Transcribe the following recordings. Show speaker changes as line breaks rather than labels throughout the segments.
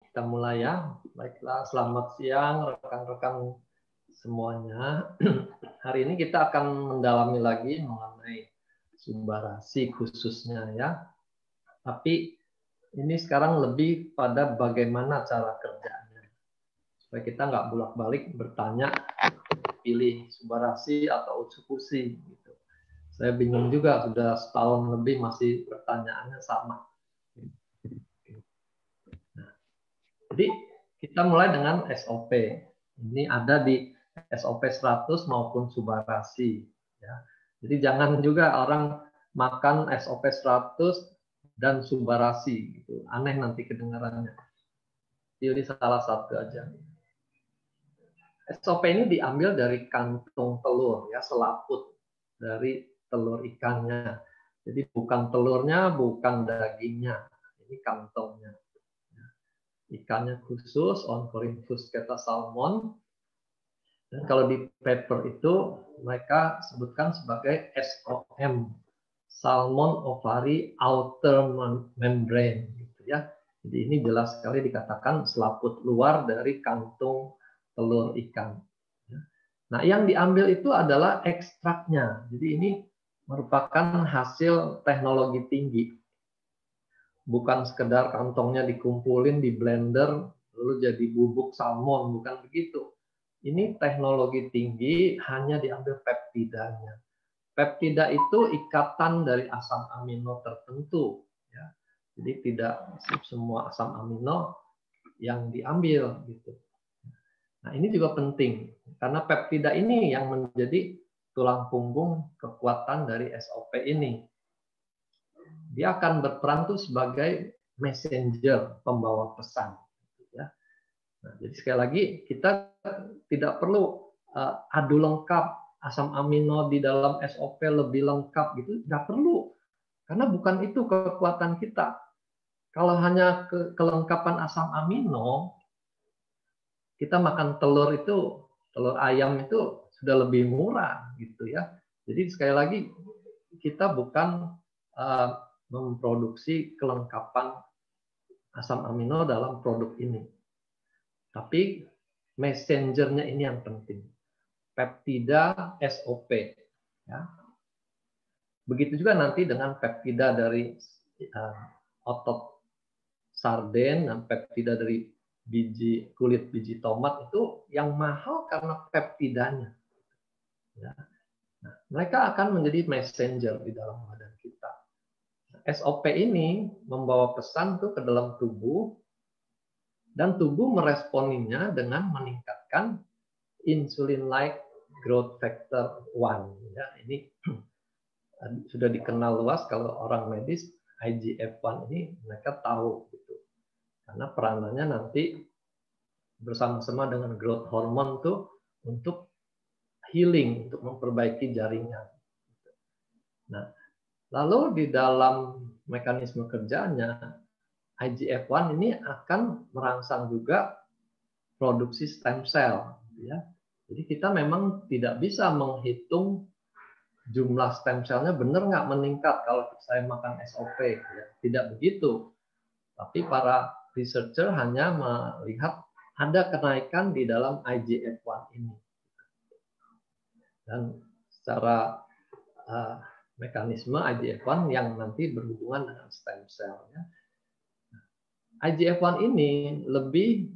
kita mulai ya. Baiklah, selamat siang rekan-rekan semuanya. Hari ini kita akan mendalami lagi mengenai subbarasi khususnya ya. Tapi ini sekarang lebih pada bagaimana cara kerjanya. Supaya kita nggak bolak-balik bertanya, pilih subbarasi atau eksekusi. Gitu. Saya bingung juga, sudah setahun lebih masih pertanyaannya sama. Jadi kita mulai dengan SOP. Ini ada di SOP 100 maupun subbarasi. Ya. Jadi jangan juga orang makan SOP 100 dan subbarasi. Gitu. Aneh nanti kedengarannya. Pilih salah satu aja. SOP ini diambil dari kantung telur, ya selaput dari telur ikannya. Jadi bukan telurnya, bukan dagingnya. Ini kantongnya. Ikannya khusus Oncorhynchus keta salmon, dan kalau di paper itu mereka sebutkan sebagai SOM, salmon ovary outer membrane, gitu ya. Jadi ini jelas sekali dikatakan selaput luar dari kantung telur ikan. Nah, yang diambil itu adalah ekstraknya. Jadi ini merupakan hasil teknologi tinggi. Bukan sekedar kantongnya dikumpulin di blender lalu jadi bubuk salmon, bukan begitu. Ini teknologi tinggi, hanya diambil peptidanya. Peptida itu ikatan dari asam amino tertentu, ya. Jadi tidak semua asam amino yang diambil gitu. Nah, ini juga penting karena peptida ini yang menjadi tulang punggung kekuatan dari SOP ini. Dia akan berperan tuh sebagai messenger, pembawa pesan. Ya. Nah, jadi sekali lagi kita tidak perlu adu lengkap asam amino di dalam SOP lebih lengkap gitu, tidak perlu, karena bukan itu kekuatan kita. Kalau hanya kelengkapan asam amino, kita makan telur itu, telur ayam itu sudah lebih murah gitu ya. Jadi sekali lagi kita bukan memproduksi kelengkapan asam amino dalam produk ini. Tapi messengernya ini yang penting. Peptida SOP. Ya. Begitu juga nanti dengan peptida dari otot sarden dan peptida dari kulit biji tomat itu yang mahal karena peptidanya. Ya. Nah, mereka akan menjadi messenger di dalam badan kita. SOP ini membawa pesan tuh ke dalam tubuh, dan tubuh meresponinya dengan meningkatkan insulin-like growth factor 1. Ya, ini sudah dikenal luas kalau orang medis, IGF-1 ini mereka tahu gitu. Karena peranannya nanti bersama-sama dengan growth hormone tuh untuk healing, untuk memperbaiki jaringan. Nah, lalu di dalam mekanisme kerjanya, IGF-1 ini akan merangsang juga produksi stem cell. Ya. Jadi kita memang tidak bisa menghitung jumlah stem cell-nya benar nggak meningkat kalau saya makan SOP. Ya. Tidak begitu. Tapi para researcher hanya melihat ada kenaikan di dalam IGF-1 ini. Dan secara mekanisme IGF-1 yang nanti berhubungan dengan stem cell. Ya. IGF-1 ini lebih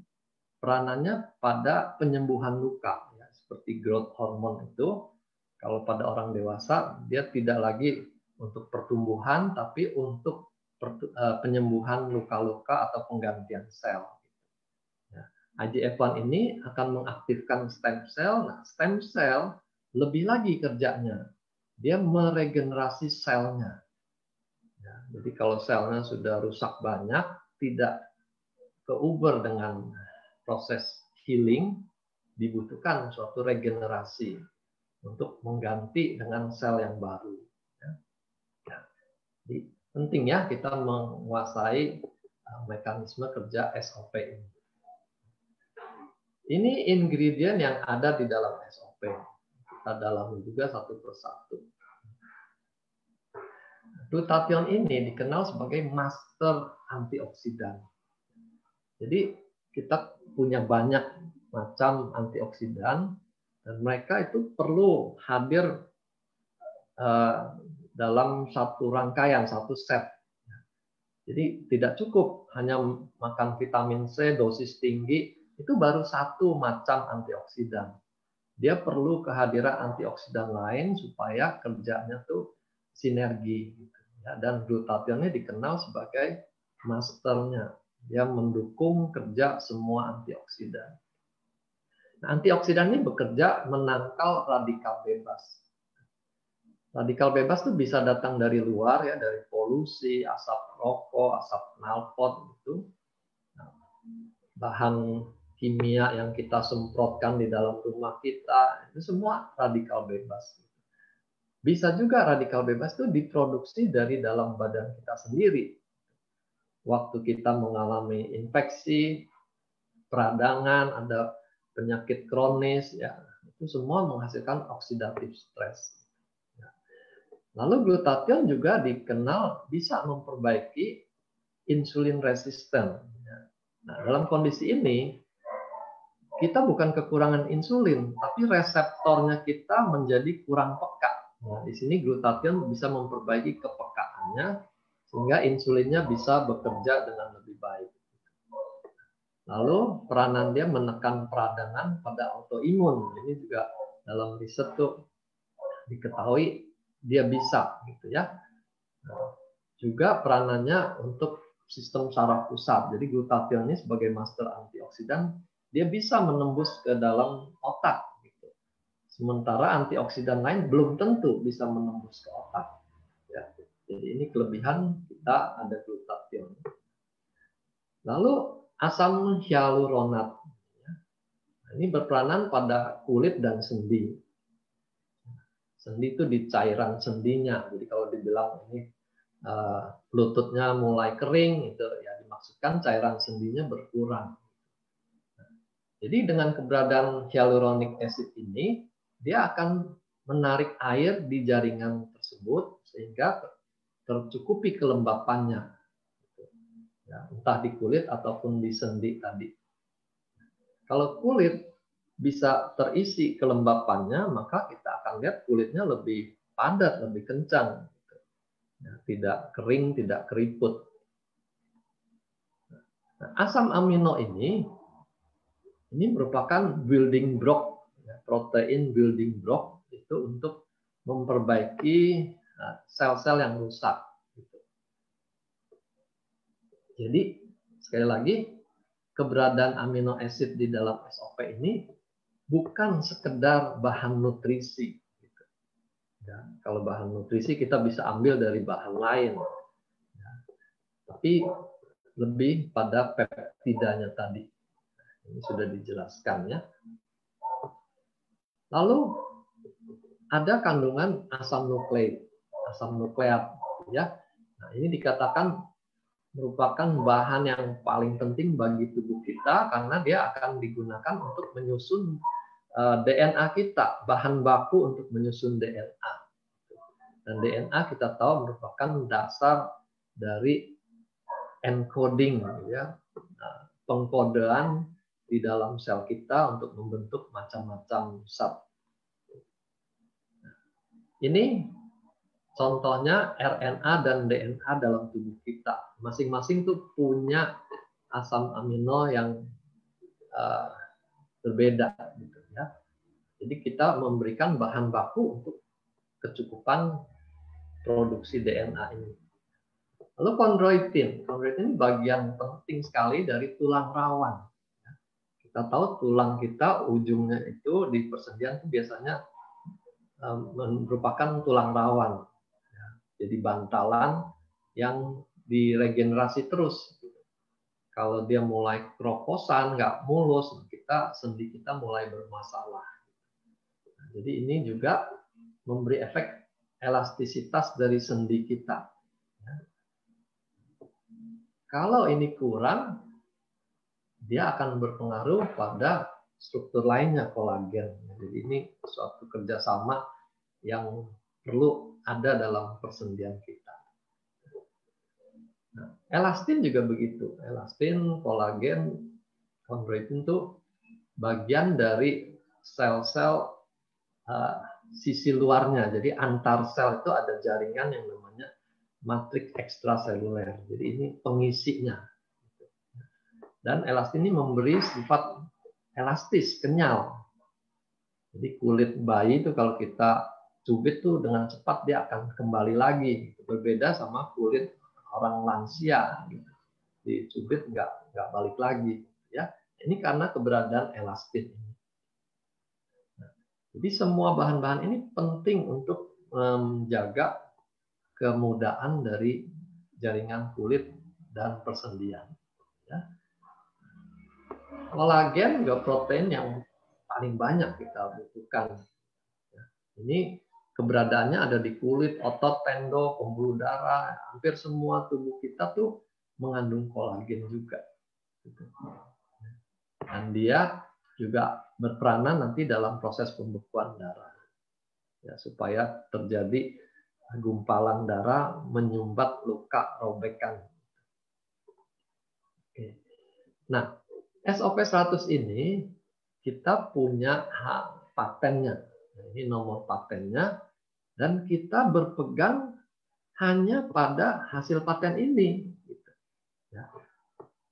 peranannya pada penyembuhan luka, ya, seperti growth hormone itu. Kalau pada orang dewasa dia tidak lagi untuk pertumbuhan, tapi untuk penyembuhan luka-luka atau penggantian sel. Ya. IGF-1 ini akan mengaktifkan stem cell. Nah, stem cell lebih lagi kerjanya, dia meregenerasi selnya. Ya, jadi kalau selnya sudah rusak banyak, tidak keuber dengan proses healing, dibutuhkan suatu regenerasi untuk mengganti dengan sel yang baru. Ya. Jadi penting ya kita menguasai mekanisme kerja SOP ini. Ini ingredient yang ada di dalam SOP. Kita dalami juga satu persatu. Glutathione ini dikenal sebagai master antioksidan. Jadi kita punya banyak macam antioksidan dan mereka itu perlu hadir dalam satu rangkaian, satu set. Jadi tidak cukup hanya makan vitamin C dosis tinggi, itu baru satu macam antioksidan. Dia perlu kehadiran antioksidan lain supaya kerjanya tuh sinergi. Dan glutathione dikenal sebagai masternya. Dia mendukung kerja semua antioksidan. Nah, antioksidan ini bekerja menangkal radikal bebas. Radikal bebas itu bisa datang dari luar ya, dari polusi, asap rokok, asap knalpot gitu. Bahan kimia yang kita semprotkan di dalam rumah kita, itu semua radikal bebas. Bisa juga radikal bebas itu diproduksi dari dalam badan kita sendiri. Waktu kita mengalami infeksi, peradangan, ada penyakit kronis, ya itu semua menghasilkan oxidative stress. Lalu glutathione juga dikenal bisa memperbaiki insulin resisten. Nah, dalam kondisi ini, kita bukan kekurangan insulin, tapi reseptornya kita menjadi kurang peka. Nah, di sini glutathione bisa memperbaiki kepekaannya, sehingga insulinnya bisa bekerja dengan lebih baik. Lalu peranan dia menekan peradangan pada autoimun. Ini juga dalam riset tuh diketahui dia bisa gitu ya. Nah, juga peranannya untuk sistem saraf pusat. Jadi glutathione ini sebagai master antioksidan, dia bisa menembus ke dalam otak gitu. Sementara antioksidan lain belum tentu bisa menembus ke otak. Ya. Jadi ini kelebihan kita ada glutathione. Lalu asam hyaluronat. Ini berperanan pada kulit dan sendi. Sendi itu di cairan sendinya. Jadi kalau dibilang ini lututnya mulai kering, itu ya dimaksudkan cairan sendinya berkurang. Jadi dengan keberadaan hyaluronic acid ini, dia akan menarik air di jaringan tersebut sehingga tercukupi kelembapannya, ya, entah di kulit ataupun di sendi tadi. Kalau kulit bisa terisi kelembapannya, maka kita akan lihat kulitnya lebih padat, lebih kencang, ya, tidak kering, tidak keriput. Nah, asam amino ini merupakan building block, ya, protein building block itu untuk memperbaiki sel-sel yang rusak. Gitu. Jadi sekali lagi, keberadaan amino acid di dalam SOP ini bukan sekedar bahan nutrisi. Gitu. Ya, kalau bahan nutrisi kita bisa ambil dari bahan lain, ya. Tapi lebih pada peptidanya tadi. Ini sudah dijelaskan ya. Lalu ada kandungan asam nukleik, asam nukleat, ya. Nah, ini dikatakan merupakan bahan yang paling penting bagi tubuh kita karena dia akan digunakan untuk menyusun DNA kita, bahan baku untuk menyusun DNA. Dan DNA kita tahu merupakan dasar dari encoding, ya, pengkodean di dalam sel kita untuk membentuk macam-macam zat. Ini contohnya RNA dan DNA dalam tubuh kita. Masing-masing tuh punya asam amino yang berbeda, gitu ya. Jadi kita memberikan bahan baku untuk kecukupan produksi DNA ini. Lalu kondroitin ini bagian penting sekali dari tulang rawan. Kita tahu tulang kita ujungnya itu di persendian itu biasanya merupakan tulang rawan. Jadi bantalan yang diregenerasi terus. Kalau dia mulai keroposan, nggak mulus, sendi kita mulai bermasalah. Jadi ini juga memberi efek elastisitas dari sendi kita. Kalau ini kurang, dia akan berpengaruh pada struktur lainnya, kolagen. Jadi ini suatu kerjasama yang perlu ada dalam persendian kita. Nah, elastin juga begitu. Elastin, kolagen, kondroitin itu bagian dari sel-sel sisi luarnya. Jadi antar sel itu ada jaringan yang namanya matriks ekstraseluler. Jadi ini pengisinya. Dan elastin ini memberi sifat elastis, kenyal. Jadi kulit bayi itu kalau kita cubit tuh dengan cepat dia akan kembali lagi. Berbeda sama kulit orang lansia. Dicubit nggak balik lagi. Ya, ini karena keberadaan elastin. Jadi semua bahan-bahan ini penting untuk menjaga kemudahan dari jaringan kulit dan persendian. Ya. Kolagen juga protein yang paling banyak kita butuhkan. Ini keberadaannya ada di kulit, otot, tendon, pembuluh darah, hampir semua tubuh kita tuh mengandung kolagen juga. Dan dia juga berperanan nanti dalam proses pembekuan darah. Ya, supaya terjadi gumpalan darah menyumbat luka robekan. Oke. Nah, SOP 100 ini kita punya hak patennya. Ini nomor patennya, dan kita berpegang hanya pada hasil paten ini. Ya.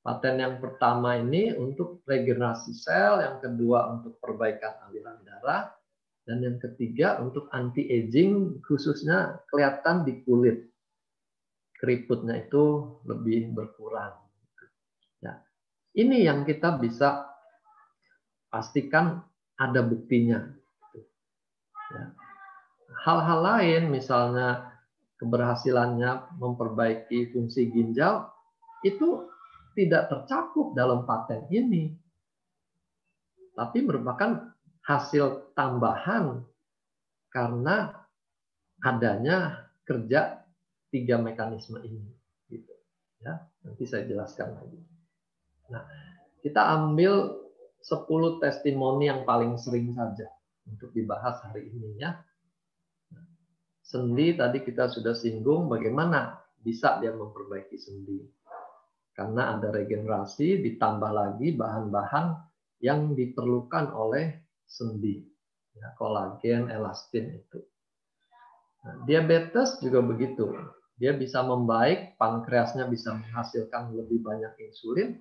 Paten yang pertama ini untuk regenerasi sel, yang kedua untuk perbaikan aliran darah, dan yang ketiga untuk anti-aging, khususnya kelihatan di kulit. Keriputnya itu lebih berkurang. Ya. Ini yang kita bisa pastikan ada buktinya. Hal-hal lain, misalnya keberhasilannya memperbaiki fungsi ginjal, itu tidak tercakup dalam paten ini, tapi merupakan hasil tambahan karena adanya kerja 3 mekanisme ini. Gitu. Ya, nanti saya jelaskan lagi. Nah, kita ambil 10 testimoni yang paling sering saja untuk dibahas hari ini ya. Sendi tadi kita sudah singgung bagaimana bisa dia memperbaiki sendi. Karena ada regenerasi ditambah lagi bahan-bahan yang diperlukan oleh sendi. Ya, kolagen, elastin itu. Nah, diabetes juga begitu. Dia bisa membaik, pankreasnya bisa menghasilkan lebih banyak insulin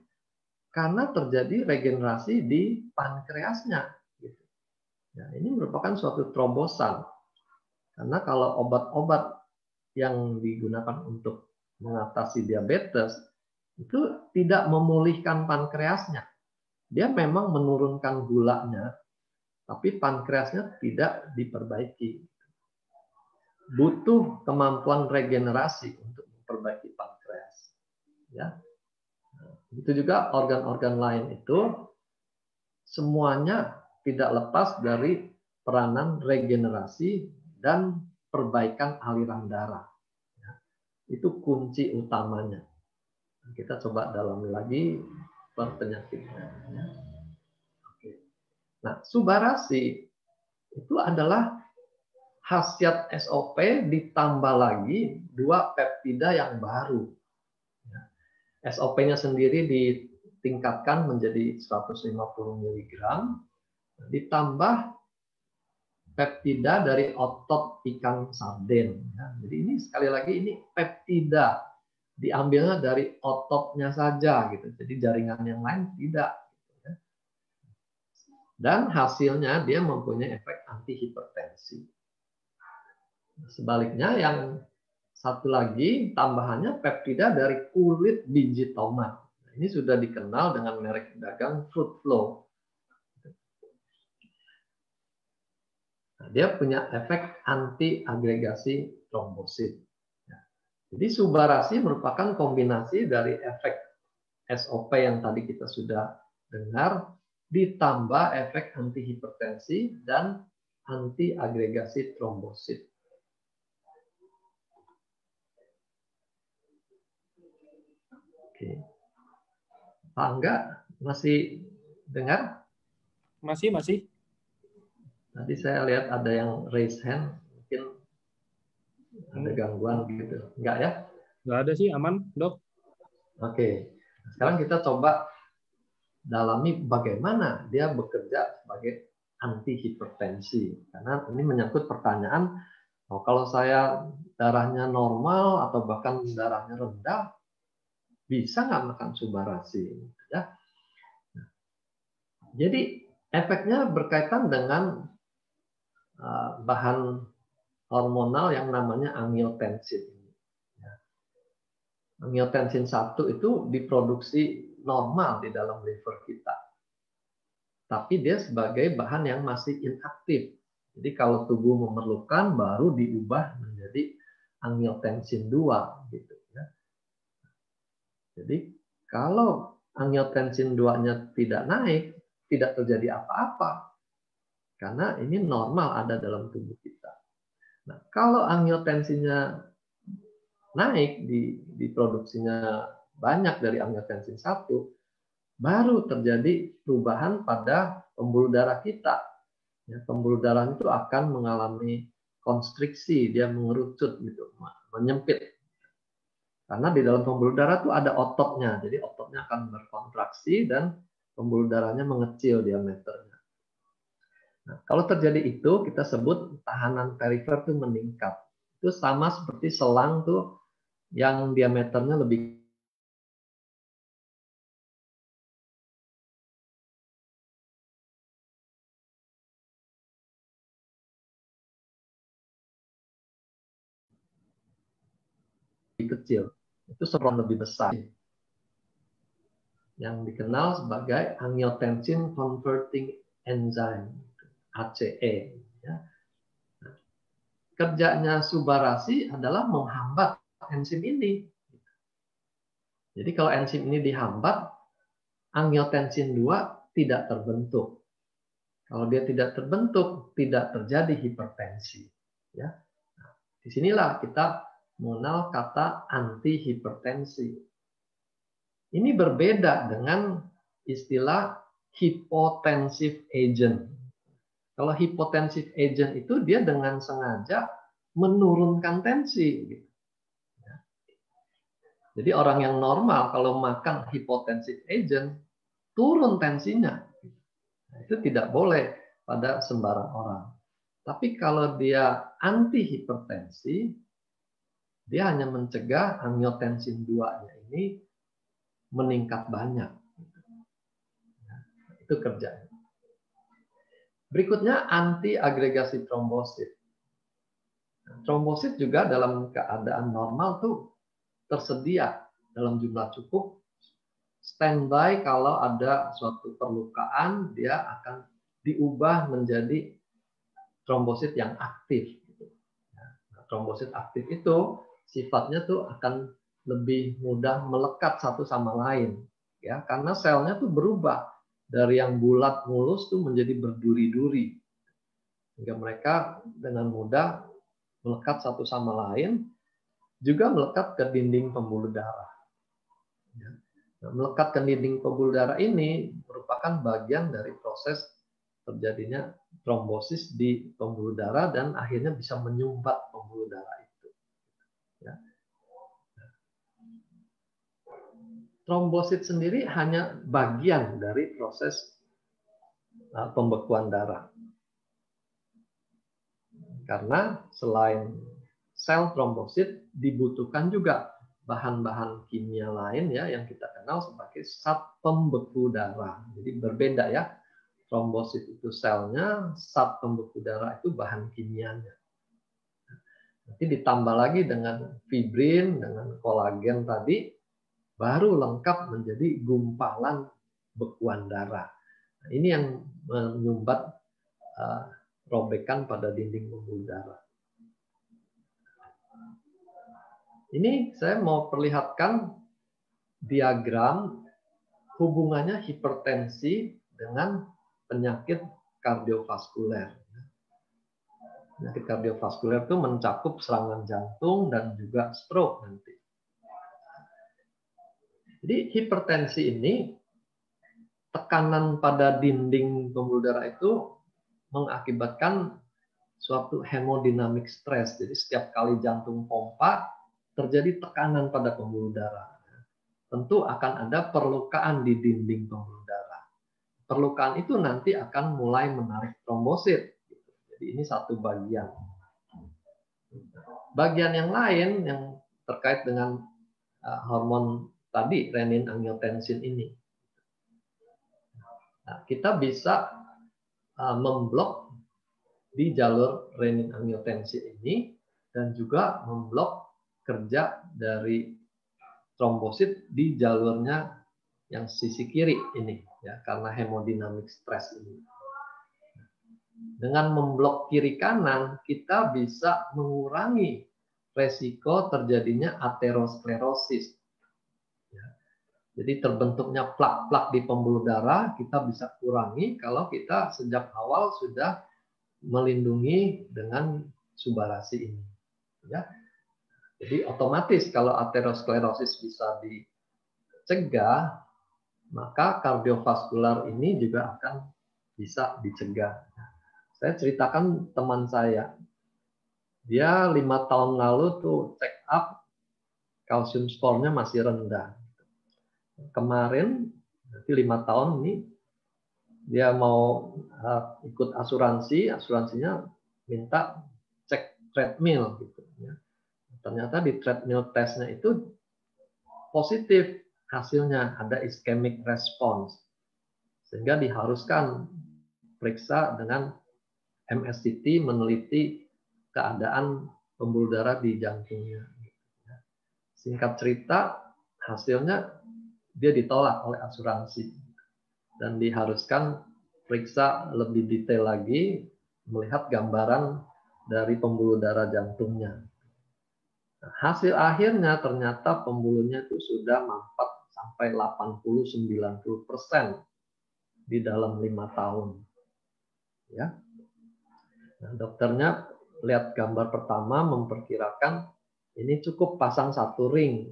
karena terjadi regenerasi di pankreasnya. Gitu. Ya, ini merupakan suatu terobosan. Karena kalau obat-obat yang digunakan untuk mengatasi diabetes itu tidak memulihkan pankreasnya. Dia memang menurunkan gulanya, tapi pankreasnya tidak diperbaiki. Butuh kemampuan regenerasi untuk memperbaiki pankreas. Ya. Itu juga organ-organ lain itu semuanya tidak lepas dari peranan regenerasi dan perbaikan aliran darah. Ya. Itu kunci utamanya. Kita coba dalami lagi per penyakitnya. Ya. Oke. Nah, subarasi itu adalah khasiat SOP ditambah lagi 2 peptida yang baru. Ya. SOP-nya sendiri ditingkatkan menjadi 150 mg, ditambah peptida dari otot ikan sarden. Ya, jadi ini sekali lagi ini peptida diambilnya dari ototnya saja gitu. Jadi jaringan yang lain tidak. Gitu, ya. Dan hasilnya dia mempunyai efek antihipertensi. Sebaliknya yang satu lagi tambahannya peptida dari kulit biji tomat. Ini sudah dikenal dengan merek dagang Fruit Flow. Dia punya efek anti-agregasi trombosit. Jadi subarasi merupakan kombinasi dari efek SOP yang tadi kita sudah dengar, ditambah efek antihipertensi dan anti-agregasi trombosit. Oke. Pak Angga, masih dengar?
Masih.
Tadi saya lihat ada yang raise hand, mungkin ada gangguan gitu. Enggak ya?
Enggak ada sih, aman, Dok.
Oke, sekarang kita coba dalami bagaimana dia bekerja sebagai antihipertensi. Karena ini menyangkut pertanyaan, oh, kalau saya darahnya normal atau bahkan darahnya rendah, bisa nggak makan Subarashi? Ya. Jadi efeknya berkaitan dengan bahan hormonal yang namanya angiotensin. Angiotensin 1 itu diproduksi normal di dalam liver kita. Tapi dia sebagai bahan yang masih inaktif. Jadi kalau tubuh memerlukan baru diubah menjadi angiotensin 2 gitu ya. Jadi kalau angiotensin 2-nya tidak naik, tidak terjadi apa-apa. Karena ini normal ada dalam tubuh kita. Nah, kalau angiotensinnya naik, diproduksinya banyak dari angiotensin 1, baru terjadi perubahan pada pembuluh darah kita. Ya, pembuluh darah itu akan mengalami konstriksi, dia mengerucut gitu, menyempit. Karena di dalam pembuluh darah itu ada ototnya, jadi ototnya akan berkontraksi dan pembuluh darahnya mengecil diameternya. Nah, kalau terjadi itu, kita sebut tahanan perifer itu meningkat. Itu sama seperti selang tuh yang diameternya lebih kecil. Itu selang lebih besar yang dikenal sebagai angiotensin converting enzyme, ACE. Ya. Nah, kerjanya Subarashi adalah menghambat enzim ini. Jadi kalau enzim ini dihambat, angiotensin 2 tidak terbentuk. Kalau dia tidak terbentuk, tidak terjadi hipertensi. Ya. Nah, disinilah kita mengenal kata antihipertensi. Ini berbeda dengan istilah hypotensive agent. Kalau hypotensive agent itu dia dengan sengaja menurunkan tensi. Jadi orang yang normal kalau makan hypotensive agent, turun tensinya. Itu tidak boleh pada sembarang orang. Tapi kalau dia anti-hipertensi, dia hanya mencegah angiotensin 2-nya ini meningkat banyak. Itu kerjanya. Berikutnya anti-agregasi trombosit. Trombosit juga dalam keadaan normal tuh tersedia dalam jumlah cukup, standby kalau ada suatu perlukaan, dia akan diubah menjadi trombosit yang aktif. Nah, trombosit aktif itu sifatnya tuh akan lebih mudah melekat satu sama lain, ya, karena selnya tuh berubah dari yang bulat mulus tuh menjadi berduri-duri, sehingga mereka dengan mudah melekat satu sama lain, juga melekat ke dinding pembuluh darah. Nah, melekat ke dinding pembuluh darah ini merupakan bagian dari proses terjadinya trombosis di pembuluh darah dan akhirnya bisa menyumbat pembuluh darah itu. Ya. Trombosit sendiri hanya bagian dari proses pembekuan darah. Karena selain sel trombosit dibutuhkan juga bahan-bahan kimia lain ya yang kita kenal sebagai zat pembeku darah. Jadi berbeda ya. Trombosit itu selnya, zat pembeku darah itu bahan kimianya. Nanti ditambah lagi dengan fibrin, dengan kolagen tadi, baru lengkap menjadi gumpalan bekuan darah. Nah, ini yang menyumbat robekan pada dinding pembuluh darah. Ini saya mau perlihatkan diagram hubungannya hipertensi dengan penyakit kardiovaskuler. Penyakit kardiovaskuler itu mencakup serangan jantung dan juga stroke nanti. Jadi hipertensi ini, tekanan pada dinding pembuluh darah itu mengakibatkan suatu hemodinamik stres. Jadi setiap kali jantung pompa, terjadi tekanan pada pembuluh darah. tentu akan ada perlukaan di dinding pembuluh darah. Perlukaan itu nanti akan mulai menarik trombosit. Jadi ini satu bagian. Bagian yang lain yang terkait dengan hormon tadi, renin-angiotensin ini. Nah, kita bisa memblok di jalur renin-angiotensin ini dan juga memblok kerja dari trombosit di jalurnya yang sisi kiri ini, ya, karena hemodinamik stres ini. Dengan memblok kiri kanan, kita bisa mengurangi resiko terjadinya aterosklerosis. Ya. Jadi terbentuknya plak-plak di pembuluh darah kita bisa kurangi kalau kita sejak awal sudah melindungi dengan subarasi ini. Ya. Jadi otomatis kalau aterosklerosis bisa dicegah, maka kardiovaskular ini juga akan bisa dicegah. Saya ceritakan teman saya, dia 5 tahun lalu tuh check up, kalsium skornya masih rendah. Kemarin, berarti 5 tahun ini, dia mau ikut asuransinya minta cek treadmill gitu ya. Ternyata di treadmill testnya itu positif hasilnya, ada ischemic response, sehingga diharuskan periksa dengan MSCT meneliti keadaan pembuluh darah di jantungnya. Singkat cerita, hasilnya dia ditolak oleh asuransi dan diharuskan periksa lebih detail lagi, melihat gambaran dari pembuluh darah jantungnya. Nah, hasil akhirnya ternyata pembuluhnya itu sudah mampat sampai 80-90% di dalam 5 tahun. Ya. Nah, dokternya lihat gambar pertama memperkirakan ini cukup pasang 1 ring.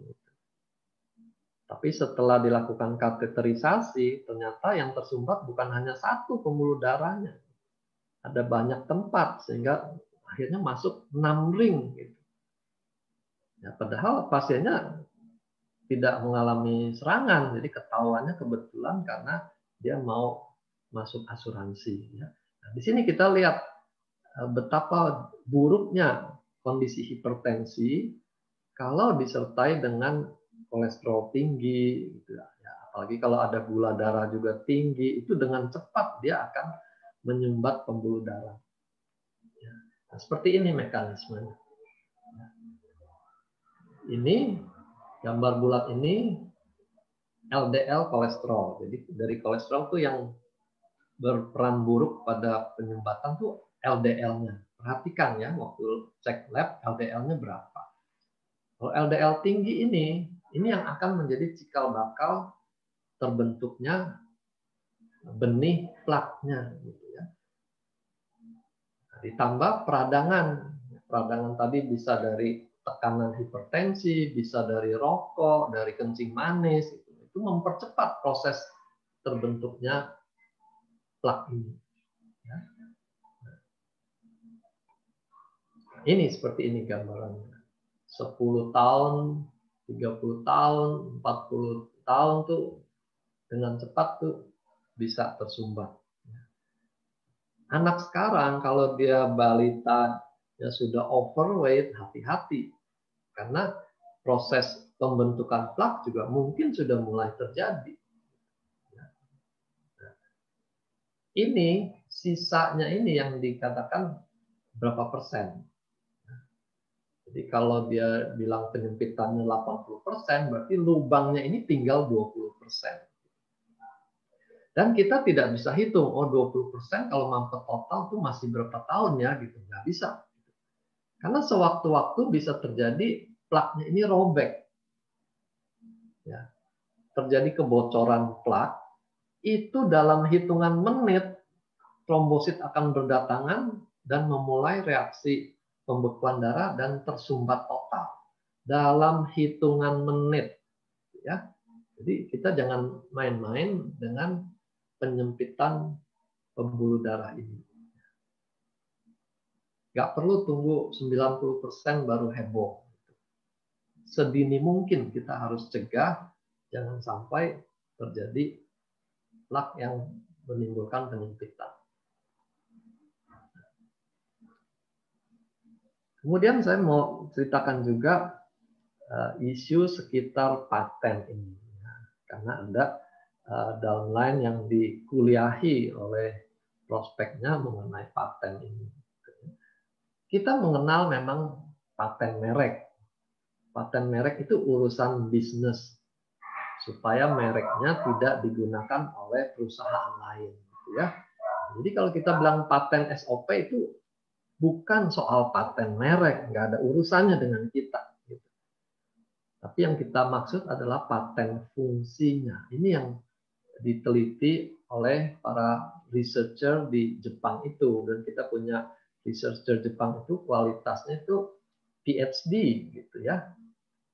Tapi setelah dilakukan kateterisasi, ternyata yang tersumbat bukan hanya 1 pembuluh darahnya. Ada banyak tempat sehingga akhirnya masuk 6 ring. Ya, padahal pasiennya tidak mengalami serangan, jadi ketahuannya kebetulan karena dia mau masuk asuransi. Ya. Nah, di sini kita lihat betapa buruknya kondisi hipertensi kalau disertai dengan kolesterol tinggi, gitu ya. Apalagi kalau ada gula darah juga tinggi, itu dengan cepat dia akan menyumbat pembuluh darah. Ya. Nah, seperti ini mekanismenya. Ini gambar bulat ini LDL kolesterol. Jadi dari kolesterol tuh yang berperan buruk pada penyumbatan tuh LDL-nya. Perhatikan ya, waktu cek lab LDL-nya berapa. Kalau LDL tinggi ini yang akan menjadi cikal bakal terbentuknya benih plaknya. Gitu ya. Ditambah peradangan. Peradangan tadi bisa dari tekanan hipertensi, bisa dari rokok, dari kencing manis. Itu mempercepat proses terbentuknya plak ini. Ya. Ini seperti ini gambarannya. 10 tahun, 30 tahun, 40 tahun tuh dengan cepat tuh bisa tersumbat. Anak sekarang kalau dia balita ya sudah overweight, hati-hati. Karena proses pembentukan plak juga mungkin sudah mulai terjadi. Ini sisanya ini yang dikatakan berapa persen. Jadi kalau dia bilang penyempitannya 80%, berarti lubangnya ini tinggal 20%. Dan kita tidak bisa hitung, oh 20% kalau mampet total tuh masih berapa tahun ya, gitu. Nggak bisa. Karena sewaktu-waktu bisa terjadi plaknya ini robek. Ya. Terjadi kebocoran plak, itu dalam hitungan menit, trombosit akan berdatangan dan memulai reaksi pembekuan darah dan tersumbat total dalam hitungan menit. Ya, jadi kita jangan main-main dengan penyempitan pembuluh darah ini. Nggak perlu tunggu 90% baru heboh. Sedini mungkin kita harus cegah Jangan sampai terjadi plak yang menimbulkan penyempitan. Kemudian saya mau ceritakan juga isu sekitar paten ini, karena ada downline yang dikuliahi oleh prospeknya mengenai paten ini. Kita mengenal memang paten merek. Paten merek itu urusan bisnis, supaya mereknya tidak digunakan oleh perusahaan lain, ya. Jadi kalau kita bilang paten SOP itu bukan soal paten merek, nggak ada urusannya dengan kita. Tapi yang kita maksud adalah paten fungsinya. Ini yang diteliti oleh para researcher di Jepang itu, dan kita punya researcher Jepang itu kualitasnya itu PhD gitu ya.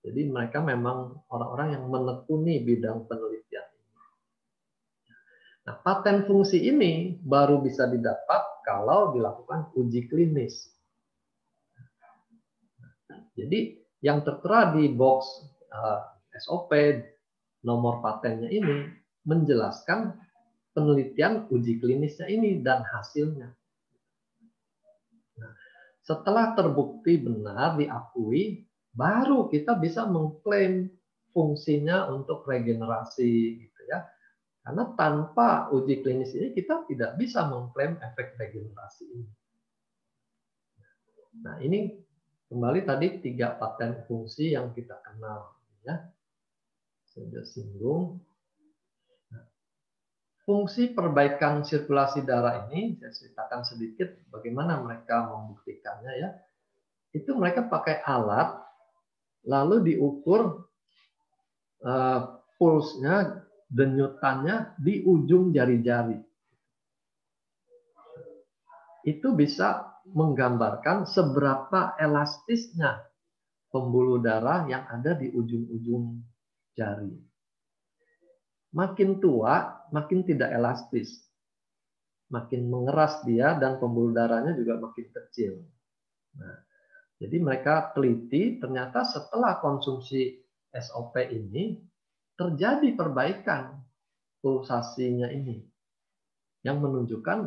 Jadi mereka memang orang-orang yang menekuni bidang penelitian ini. Nah, paten fungsi ini baru bisa didapat kalau dilakukan uji klinis. Jadi yang tertera di box SOP nomor patennya ini menjelaskan penelitian uji klinisnya ini dan hasilnya. Nah, setelah terbukti benar, diakui, baru kita bisa mengklaim fungsinya untuk regenerasi, gitu ya. Karena tanpa uji klinis ini kita tidak bisa mengklaim efek regenerasi ini. Nah, ini kembali tadi 3 paten fungsi yang kita kenal, ya. Saya sudah singgung. Fungsi perbaikan sirkulasi darah ini, saya ceritakan sedikit bagaimana mereka membuktikannya, ya. Itu mereka pakai alat, lalu diukur pulsnya, denyutannya di ujung jari-jari. Itu bisa menggambarkan seberapa elastisnya pembuluh darah yang ada di ujung-ujung jari. Makin tua, makin tidak elastis. Makin mengeras dia dan pembuluh darahnya juga makin kecil. Nah, jadi mereka teliti, ternyata setelah konsumsi SOP ini, terjadi perbaikan pulsasinya ini. Yang menunjukkan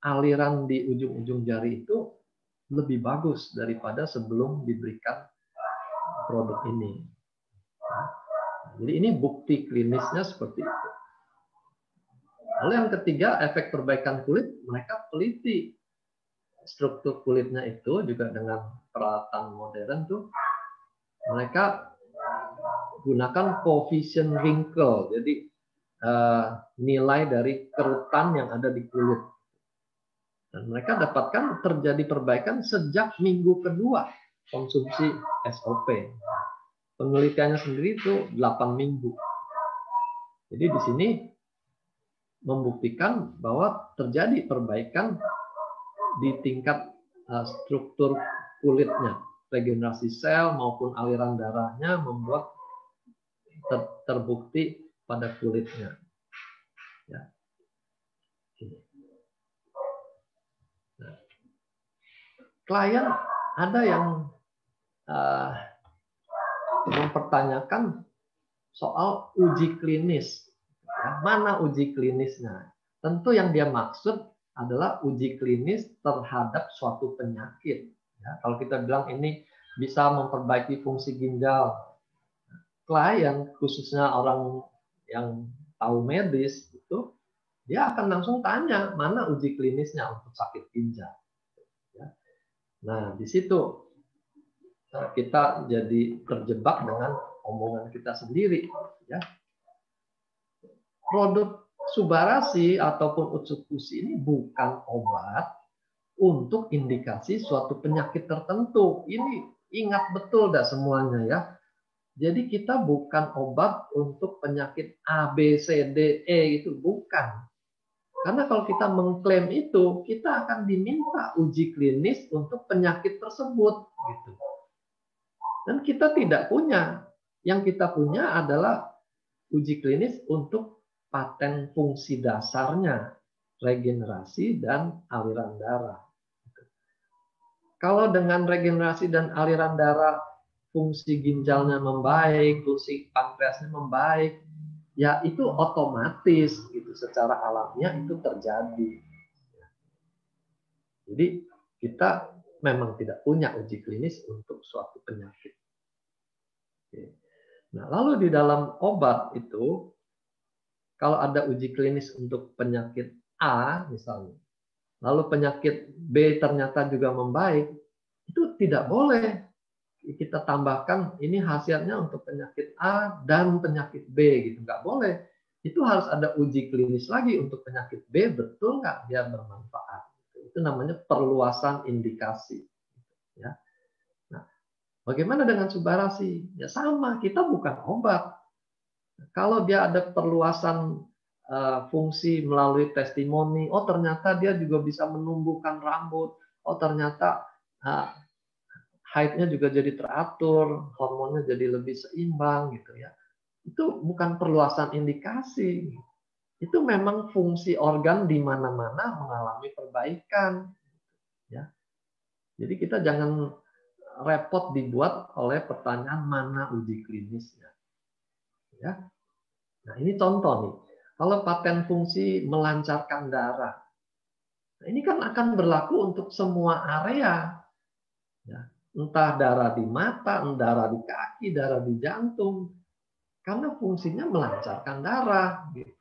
aliran di ujung-ujung jari itu lebih bagus daripada sebelum diberikan produk ini. Jadi ini bukti klinisnya seperti itu. Lalu yang ketiga, efek perbaikan kulit, mereka teliti struktur kulitnya itu juga dengan peralatan modern tuh. Mereka gunakan coefficient wrinkle, jadi nilai dari kerutan yang ada di kulit. Dan mereka dapatkan terjadi perbaikan sejak minggu kedua konsumsi SOP. Penelitiannya sendiri itu 8 minggu. Jadi di sini membuktikan bahwa terjadi perbaikan di tingkat struktur kulitnya. Regenerasi sel maupun aliran darahnya membuat terbukti pada kulitnya. Ya. Nah, klien ada yang mempertanyakan soal uji klinis. Ya, mana uji klinisnya? Tentu yang dia maksud adalah uji klinis terhadap suatu penyakit. Ya, kalau kita bilang ini bisa memperbaiki fungsi ginjal, klien khususnya orang yang tahu medis itu, dia akan langsung tanya mana uji klinisnya untuk sakit ginjal. Ya. Nah, di situ kita jadi terjebak dengan omongan kita sendiri. Ya. Produk Subarasi ataupun Utsukushi ini bukan obat untuk indikasi suatu penyakit tertentu. Ini ingat betul dah semuanya ya. Jadi kita bukan obat untuk penyakit A, B, C, D, E, itu bukan. Karena kalau kita mengklaim itu, kita akan diminta uji klinis untuk penyakit tersebut. Gitu. Dan kita tidak punya. Yang kita punya adalah uji klinis untuk paten fungsi dasarnya, regenerasi dan aliran darah. Kalau dengan regenerasi dan aliran darah fungsi ginjalnya membaik, fungsi pankreasnya membaik, ya itu otomatis gitu, secara alamiah itu terjadi. Jadi kita memang tidak punya uji klinis untuk suatu penyakit. Nah, lalu di dalam obat itu, kalau ada uji klinis untuk penyakit A misalnya, lalu penyakit B ternyata juga membaik, itu tidak boleh kita tambahkan ini hasilnya untuk penyakit A dan penyakit B gitu, nggak boleh. Itu harus ada uji klinis lagi untuk penyakit B, betul nggak dia bermanfaat. Itu namanya perluasan indikasi. Ya. Nah, bagaimana dengan Subarasi? Ya sama, kita bukan obat. Kalau dia ada perluasan fungsi melalui testimoni, oh ternyata dia juga bisa menumbuhkan rambut, oh ternyata haidnya juga jadi teratur, hormonnya jadi lebih seimbang gitu ya. Itu bukan perluasan indikasi. Itu memang fungsi organ di mana-mana mengalami perbaikan. Ya. Jadi kita jangan repot dibuat oleh pertanyaan mana uji klinisnya. Ya. Nah, ini contoh nih. Kalau paten fungsi melancarkan darah, nah ini kan akan berlaku untuk semua area. Ya. Entah darah di mata, darah di kaki, darah di jantung. Karena fungsinya melancarkan darah. Gitu.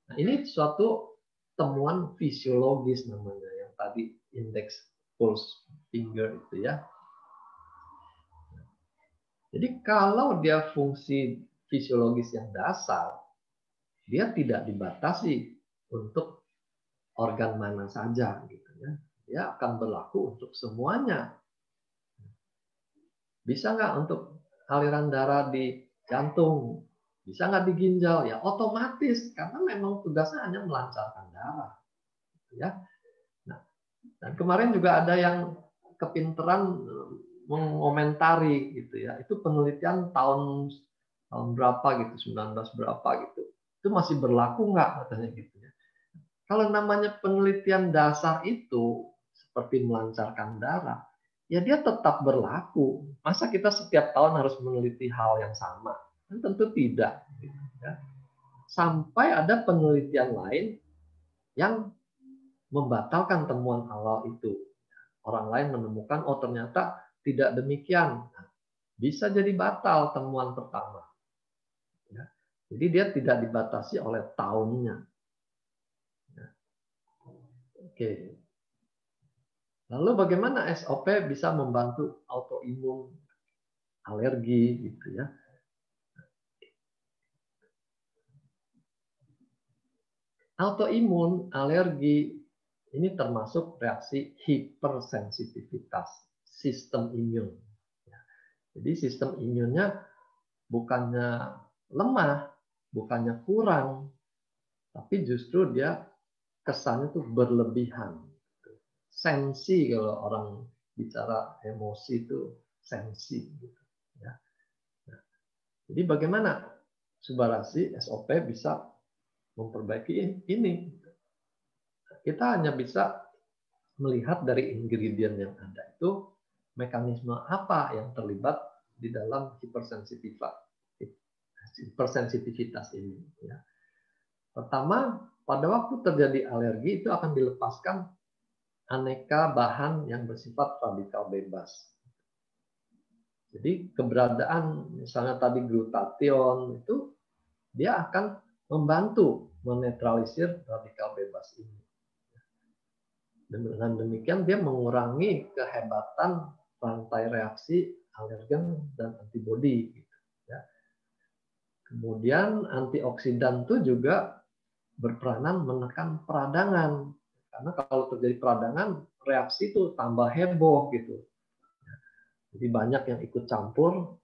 Nah, ini suatu temuan fisiologis namanya, yang tadi indeks pulse finger itu ya. Jadi kalau dia fungsi fisiologis yang dasar, dia tidak dibatasi untuk organ mana saja gitu ya. Dia akan berlaku untuk semuanya. Bisa nggak untuk aliran darah di jantung? Bisa nggak di ginjal? Ya otomatis, karena memang tugasnya hanya melancarkan darah. Ya. Nah, dan kemarin juga ada yang kepinteran mengomentari gitu ya. Itu penelitian tahun berapa gitu, 19 berapa gitu. Itu masih berlaku nggak katanya gitu ya. Kalau namanya penelitian dasar itu seperti melancarkan darah, ya dia tetap berlaku. Masa kita setiap tahun harus meneliti hal yang sama? Kan tentu tidak. Gitu ya. Sampai ada penelitian lain yang membatalkan temuan awal itu. Orang lain menemukan, oh ternyata tidak demikian. Bisa jadi batal temuan pertama. Ya. Jadi dia tidak dibatasi oleh tahunnya. Ya. Oke. Lalu bagaimana SOP bisa membantu autoimun, alergi gitu ya? Autoimun, alergi ini termasuk reaksi hipersensitivitas sistem imun. Jadi sistem imunnya bukannya lemah, bukannya kurang, tapi justru dia kesannya tuh berlebihan. Sensi, kalau orang bicara emosi itu sensi gitu ya. Nah, jadi bagaimana Subarasi SOP bisa memperbaiki ini? Kita hanya bisa melihat dari ingredient yang ada itu mekanisme apa yang terlibat di dalam hipersensitivitas ini. Ya. Pertama, pada waktu terjadi alergi itu akan dilepaskan aneka bahan yang bersifat radikal bebas. Jadi keberadaan misalnya tadi glutathione itu dia akan membantu menetralisir radikal bebas ini. Dengan demikian dia mengurangi kehebatan rantai reaksi alergen dan antibodi. Ya. Kemudian antioksidan itu juga berperanan menekan peradangan. Karena kalau terjadi peradangan, reaksi itu tambah heboh gitu. Jadi banyak yang ikut campur,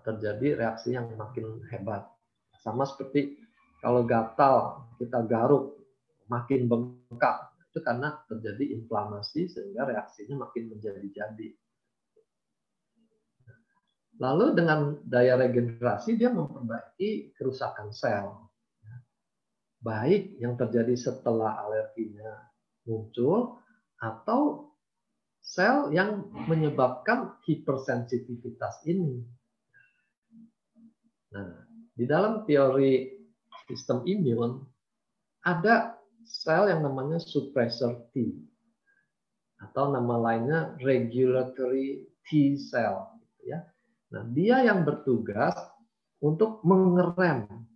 terjadi reaksi yang makin hebat. Sama seperti kalau gatal, kita garuk, makin bengkak. Itu karena terjadi inflamasi sehingga reaksinya makin menjadi-jadi. Lalu dengan daya regenerasi dia memperbaiki kerusakan sel. Baik yang terjadi setelah alerginya muncul atau sel yang menyebabkan hipersensitivitas ini. Nah, di dalam teori sistem imun ada sel yang namanya suppressor T atau nama lainnya regulatory T cell, gitu ya. Nah, dia yang bertugas untuk mengerem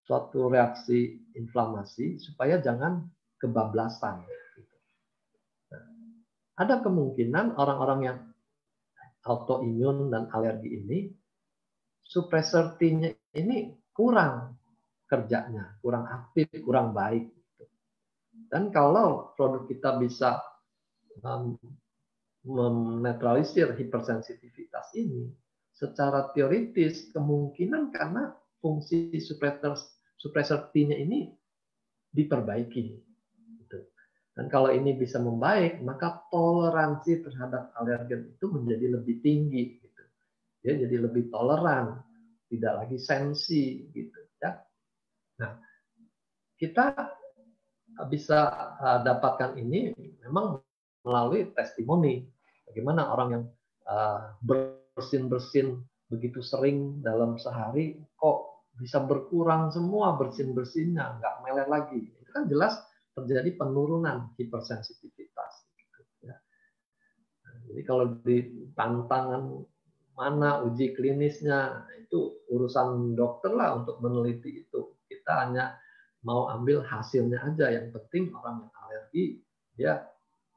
suatu reaksi inflamasi supaya jangan kebablasan. Nah, ada kemungkinan orang-orang yang autoimun dan alergi ini suppressor T-nya ini kurang kerjanya, kurang aktif, kurang baik. Dan kalau produk kita bisa menetralisir hipersensitivitas ini, secara teoritis kemungkinan karena fungsi suppressor T-nya ini diperbaiki. Dan kalau ini bisa membaik, maka toleransi terhadap alergen itu menjadi lebih tinggi. Dia jadi lebih toleran, tidak lagi sensi, gitu ya. Nah, kita bisa dapatkan ini memang melalui testimoni. Bagaimana orang yang bersin-bersin begitu sering dalam sehari, kok bisa berkurang semua bersin-bersinnya, nggak meleleh lagi. Itu kan jelas terjadi penurunan hipersensitivitas. Ya. Jadi kalau di tantangan mana uji klinisnya, itu urusan dokter lah untuk meneliti itu. Kita hanya mau ambil hasilnya aja. Yang penting orang yang alergi, dia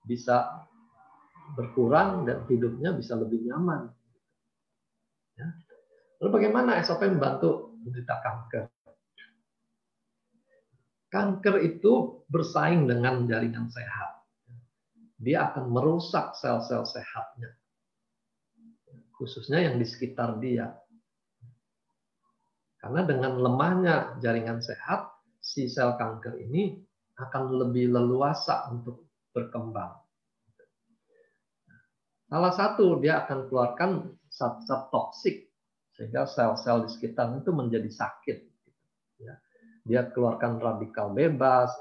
bisa berkurang dan hidupnya bisa lebih nyaman. Ya. Lalu bagaimana SOP membantu penderita kanker? Kanker itu bersaing dengan jaringan sehat. Dia akan merusak sel-sel sehatnya, khususnya yang di sekitar dia. Karena dengan lemahnya jaringan sehat, si sel kanker ini akan lebih leluasa untuk berkembang. Salah satu, dia akan keluarkan zat-zat toksik, sehingga sel-sel di sekitar itu menjadi sakit. Dia keluarkan radikal bebas,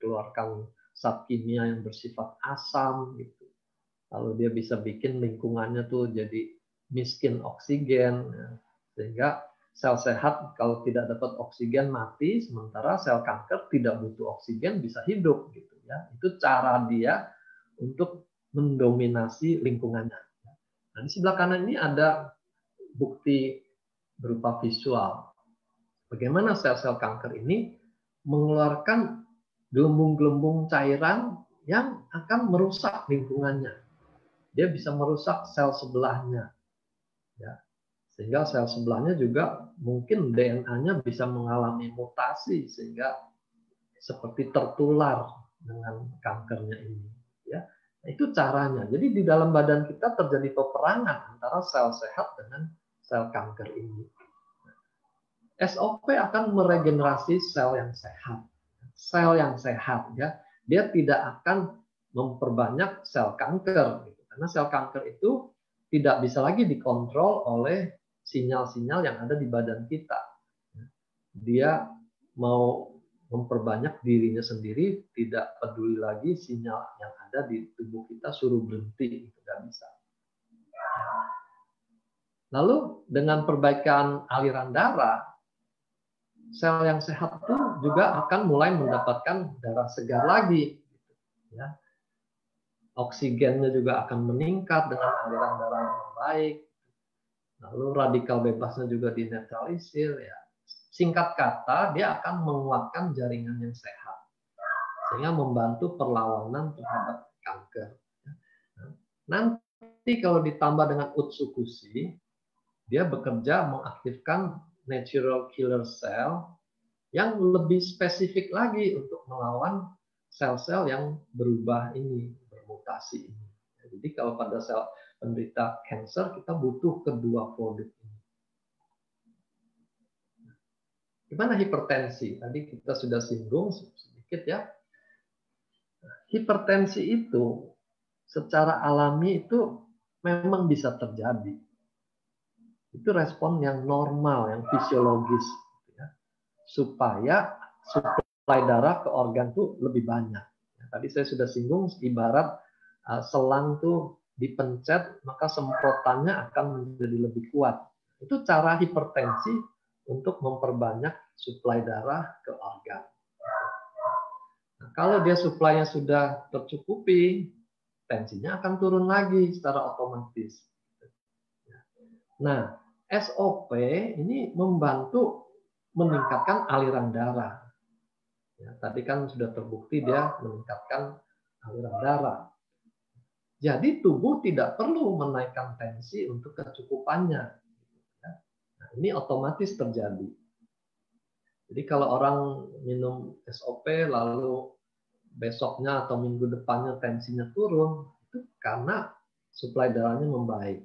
keluarkan zat kimia yang bersifat asam, gitu. Lalu dia bisa bikin lingkungannya tuh jadi miskin oksigen, sehingga sel sehat kalau tidak dapat oksigen mati, sementara sel kanker tidak butuh oksigen bisa hidup, gitu ya. Itu cara dia untuk mendominasi lingkungannya. Nah, di sebelah kanan ini ada bukti berupa visual. Bagaimana sel-sel kanker ini mengeluarkan gelembung-gelembung cairan yang akan merusak lingkungannya. Dia bisa merusak sel sebelahnya. Ya. Sehingga sel sebelahnya juga mungkin DNA-nya bisa mengalami mutasi sehingga seperti tertular dengan kankernya ini. Ya. Nah, itu caranya. Jadi di dalam badan kita terjadi peperangan antara sel sehat dengan sel kanker ini. SOP akan meregenerasi sel yang sehat. Sel yang sehat, ya, dia tidak akan memperbanyak sel kanker, gitu. Karena sel kanker itu tidak bisa lagi dikontrol oleh sinyal-sinyal yang ada di badan kita. Dia mau memperbanyak dirinya sendiri, tidak peduli lagi sinyal yang ada di tubuh kita suruh berhenti, itu nggak bisa. Lalu dengan perbaikan aliran darah, sel yang sehat itu juga akan mulai mendapatkan darah segar lagi. Ya. Oksigennya juga akan meningkat dengan aliran darah yang baik. Lalu radikal bebasnya juga dinetralisir. Ya. Singkat kata, dia akan menguatkan jaringan yang sehat. Sehingga membantu perlawanan terhadap kanker. Nanti kalau ditambah dengan Utsukushi, dia bekerja mengaktifkan natural killer cell yang lebih spesifik lagi untuk melawan sel-sel yang berubah ini, bermutasi ini. Jadi kalau pada sel penderita kanker, kita butuh kedua produk ini. Gimana hipertensi? Tadi kita sudah singgung sedikit ya. Hipertensi itu secara alami itu memang bisa terjadi. Itu respon yang normal, yang fisiologis. Supaya suplai darah ke organ itu lebih banyak. Tadi saya sudah singgung ibarat selang tuh dipencet, maka semprotannya akan menjadi lebih kuat. Itu cara hipertensi untuk memperbanyak suplai darah ke organ. Nah, kalau dia suplainya sudah tercukupi, tensinya akan turun lagi secara otomatis. Nah, SOP ini membantu meningkatkan aliran darah. Ya, tadi kan sudah terbukti dia meningkatkan aliran darah. Jadi tubuh tidak perlu menaikkan tensi untuk kecukupannya. Nah, ini otomatis terjadi. Jadi kalau orang minum SOP lalu besoknya atau minggu depannya tensinya turun, itu karena suplai darahnya membaik.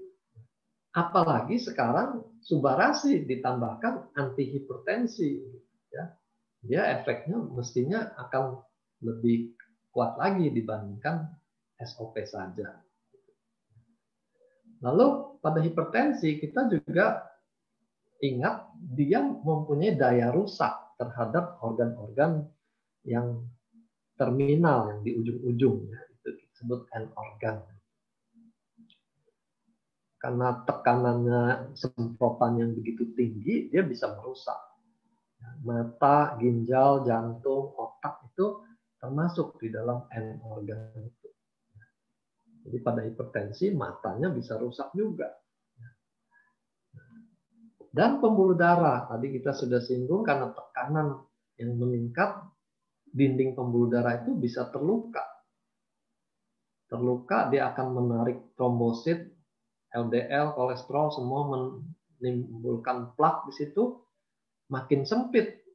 Apalagi sekarang subarasi ditambahkan antihipertensi, ya, dia efeknya mestinya akan lebih kuat lagi dibandingkan SOP saja. Lalu pada hipertensi kita juga ingat dia mempunyai daya rusak terhadap organ-organ yang terminal, yang di ujung-ujung, ya, itu disebut end organ. Karena tekanannya semprotan yang begitu tinggi, dia bisa merusak. Mata, ginjal, jantung, otak itu termasuk di dalam end organ itu. Jadi pada hipertensi matanya bisa rusak juga. Dan pembuluh darah, tadi kita sudah singgung karena tekanan yang meningkat, dinding pembuluh darah itu bisa terluka. Terluka, dia akan menarik trombosit, LDL, kolesterol, semua menimbulkan plak di situ, makin sempit,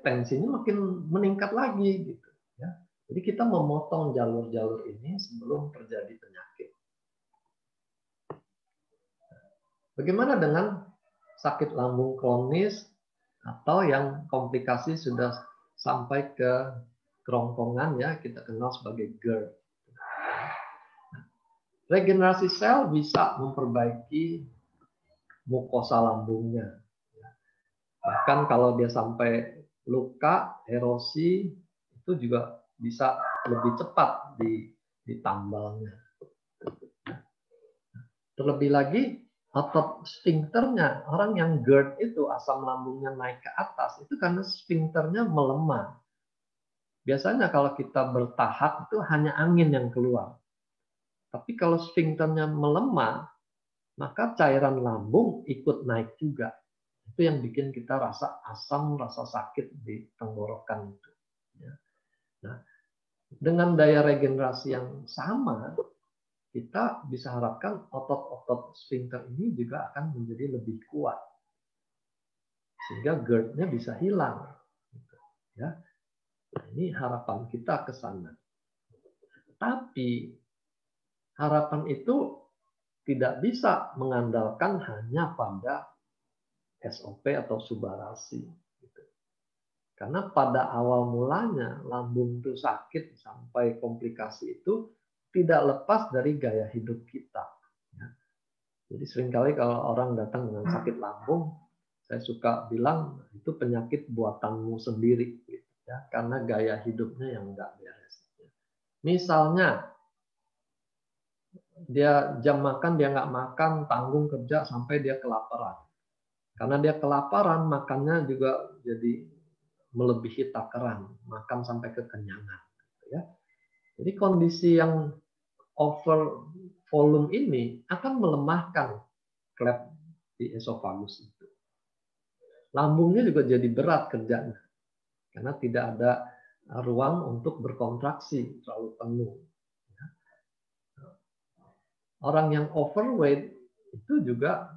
tensinya makin meningkat lagi, gitu. Ya. Jadi kita memotong jalur-jalur ini sebelum terjadi penyakit. Bagaimana dengan sakit lambung kronis atau yang komplikasi sudah sampai ke kerongkongan, ya, kita kenal sebagai GERD. Regenerasi sel bisa memperbaiki mukosa lambungnya. Bahkan kalau dia sampai luka, erosi, itu juga bisa lebih cepat ditambalnya. Terlebih lagi, otot sphincternya, orang yang GERD itu asam lambungnya naik ke atas, itu karena sphincternya melemah. Biasanya kalau kita bertahap itu hanya angin yang keluar. Tapi kalau sphincternya melemah, maka cairan lambung ikut naik juga. Itu yang bikin kita rasa asam, rasa sakit di tenggorokan itu. Nah, dengan daya regenerasi yang sama, kita bisa harapkan otot-otot sphincter ini juga akan menjadi lebih kuat. Sehingga GERD-nya bisa hilang. Ya. Nah, ini harapan kita ke sana. Tapi harapan itu tidak bisa mengandalkan hanya pada SOP atau subarasi. Karena pada awal mulanya lambung itu sakit sampai komplikasi itu tidak lepas dari gaya hidup kita. Jadi seringkali kalau orang datang dengan sakit lambung, saya suka bilang itu penyakit buatanmu sendiri, ya, karena gaya hidupnya yang nggak beres. Misalnya dia jam makan dia nggak makan, tanggung kerja sampai dia kelaparan. Karena dia kelaparan, makannya juga jadi melebihi takaran, makan sampai kekenyangan. Ya. Jadi kondisi yang over volume ini akan melemahkan klep di esofagus itu. Lambungnya juga jadi berat kerjanya, karena tidak ada ruang untuk berkontraksi, terlalu penuh. Orang yang overweight itu juga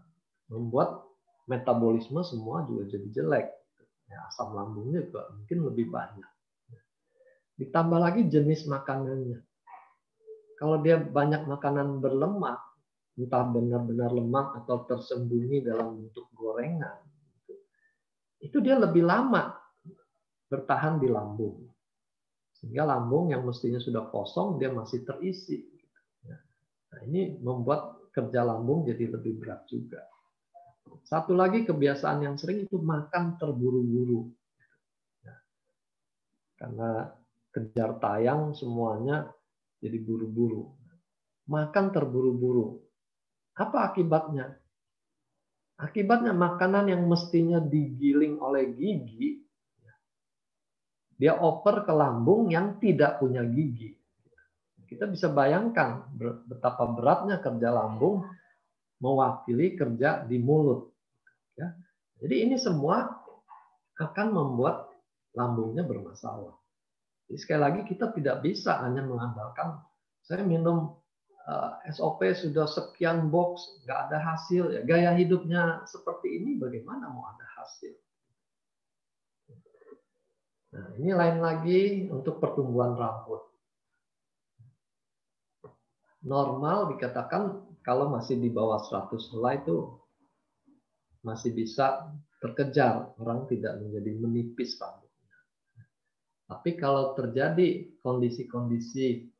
membuat metabolisme semua juga jadi jelek. Ya, asam lambungnya juga mungkin lebih banyak. Ditambah lagi jenis makanannya. Kalau dia banyak makanan berlemak, entah benar-benar lemak atau tersembunyi dalam bentuk gorengan, itu dia lebih lama bertahan di lambung. Sehingga lambung yang mestinya sudah kosong, dia masih terisi. Nah, ini membuat kerja lambung jadi lebih berat juga. Satu lagi kebiasaan yang sering itu makan terburu-buru. Karena kejar tayang semuanya jadi buru-buru. Makan terburu-buru. Apa akibatnya? Akibatnya makanan yang mestinya digiling oleh gigi, dia oper ke lambung yang tidak punya gigi. Kita bisa bayangkan betapa beratnya kerja lambung mewakili kerja di mulut. Ya. Jadi ini semua akan membuat lambungnya bermasalah. Jadi sekali lagi kita tidak bisa hanya mengandalkan saya minum SOP sudah sekian box, nggak ada hasil. Ya, gaya hidupnya seperti ini bagaimana mau ada hasil? Nah, ini lain lagi untuk pertumbuhan rambut. Normal dikatakan kalau masih di bawah 100 helai itu masih bisa terkejar, orang tidak menjadi menipis rambutnya. Tapi kalau terjadi kondisi-kondisi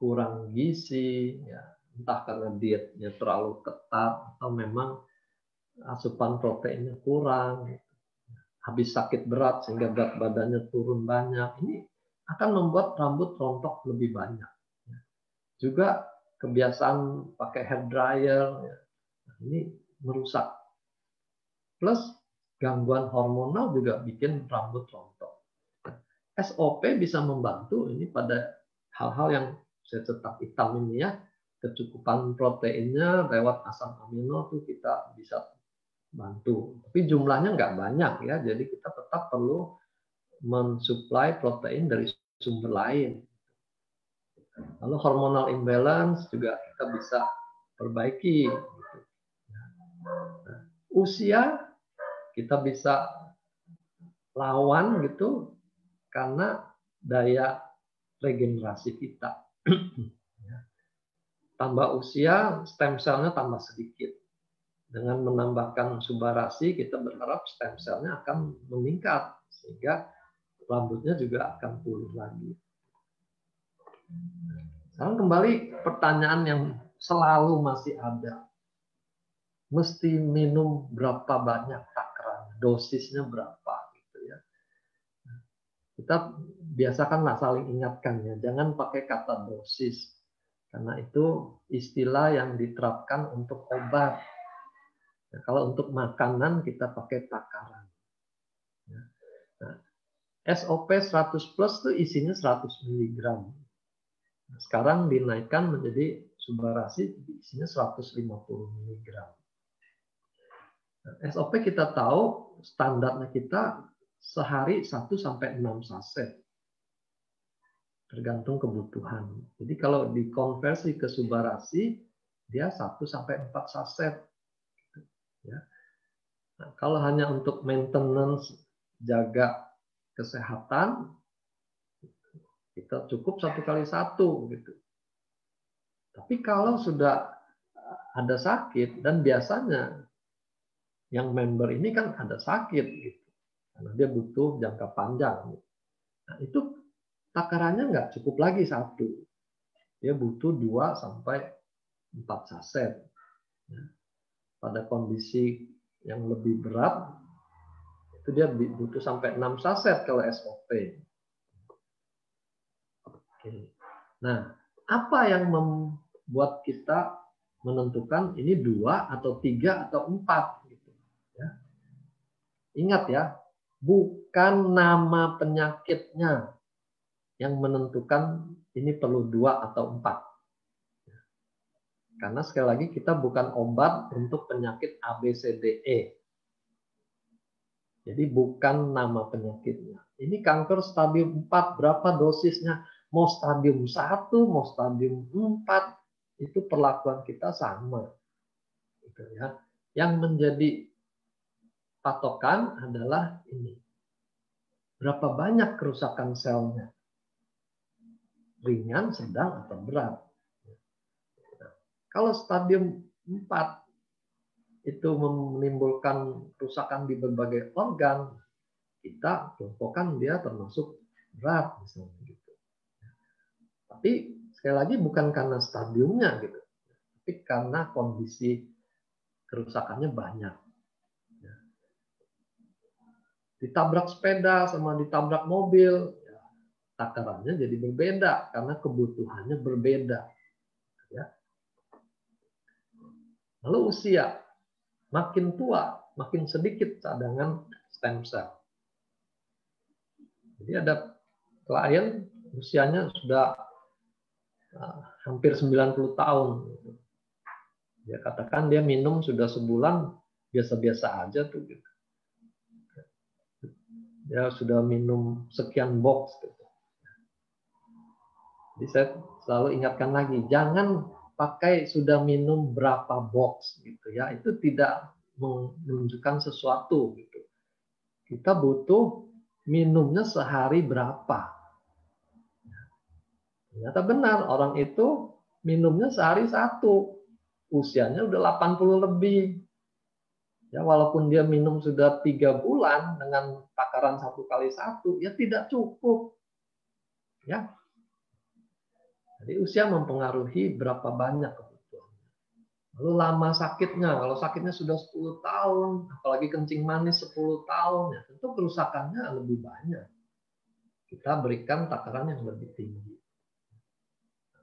kurang gizi, ya, entah karena dietnya terlalu ketat atau memang asupan proteinnya kurang, habis sakit berat sehingga berat badannya turun banyak, ini akan membuat rambut rontok lebih banyak. Juga kebiasaan pakai hair dryer, ya, ini merusak. Plus gangguan hormonal juga bikin rambut rontok. SOP bisa membantu ini pada hal-hal yang saya cetak hitam ini ya, kecukupan proteinnya lewat asam amino tuh kita bisa bantu. Tapi jumlahnya nggak banyak ya, jadi kita tetap perlu mensuplai protein dari sumber lain. Lalu hormonal imbalance juga kita bisa perbaiki. Usia kita bisa lawan gitu karena daya regenerasi kita. Tambah usia, stem cell-nya tambah sedikit. Dengan menambahkan subarasi, kita berharap stem cell-nya akan meningkat sehingga rambutnya juga akan pulih lagi. Sekarang kembali pertanyaan yang selalu masih ada. Mesti minum berapa banyak takaran, dosisnya berapa gitu ya. Kita biasakanlah saling ingatkan ya, jangan pakai kata dosis. Karena itu istilah yang diterapkan untuk obat. Nah, kalau untuk makanan kita pakai takaran. Nah, SOP 100 plus itu isinya 100 mg. Nah, sekarang dinaikkan menjadi subarasi isinya 150 mg. Nah, SOP kita tahu standarnya kita sehari 1 sampai 6 saset. Tergantung kebutuhan. Jadi kalau dikonversi ke subarasi dia 1 sampai 4 saset. Ya. Nah, kalau hanya untuk maintenance jaga kesehatan kita cukup 1 kali 1 gitu. Tapi kalau sudah ada sakit dan biasanya yang member ini kan ada sakit gitu. Karena dia butuh jangka panjang. Nah, itu takarannya nggak cukup lagi 1. Dia butuh 2 sampai 4 saset. Pada kondisi yang lebih berat itu dia butuh sampai 6 saset kalau SOP. Oke. Nah, apa yang membuat kita menentukan ini 2 atau 3 atau 4 gitu ya. Ingat ya, bukan nama penyakitnya yang menentukan ini perlu 2 atau 4. Karena sekali lagi kita bukan obat untuk penyakit ABCDE. Jadi bukan nama penyakitnya. Ini kanker stadium 4, berapa dosisnya? Mau stadium 1, mau stadium 4, itu perlakuan kita sama. Gitu ya. Yang menjadi patokan adalah ini. Berapa banyak kerusakan selnya? Ringan, sedang, atau berat? Kalau stadium 4 itu menimbulkan kerusakan di berbagai organ, kita kelompokkan dia termasuk berat misalnya gitu. Tapi sekali lagi bukan karena stadiumnya gitu, tapi karena kondisi kerusakannya banyak. Ditabrak sepeda sama ditabrak mobil, takarannya jadi berbeda karena kebutuhannya berbeda. Ya. Lalu usia, makin tua, makin sedikit cadangan stem cell. Jadi ada klien usianya sudah hampir 90 tahun. Dia katakan dia minum sudah sebulan biasa-biasa aja tuh. Dia sudah minum sekian box. Jadi saya selalu ingatkan lagi, jangan pakai sudah minum berapa box gitu ya. Itu tidak menunjukkan sesuatu gitu. Kita butuh minumnya sehari berapa. Ternyata benar, orang itu minumnya sehari 1. Usianya udah 80 lebih. Ya, walaupun dia minum sudah 3 bulan dengan takaran 1 kali 1, ya tidak cukup. Ya. Jadi usia mempengaruhi berapa banyak kebutuhannya. Lalu lama sakitnya, kalau sakitnya sudah 10 tahun, apalagi kencing manis 10 tahun, ya tentu kerusakannya lebih banyak. Kita berikan takaran yang lebih tinggi.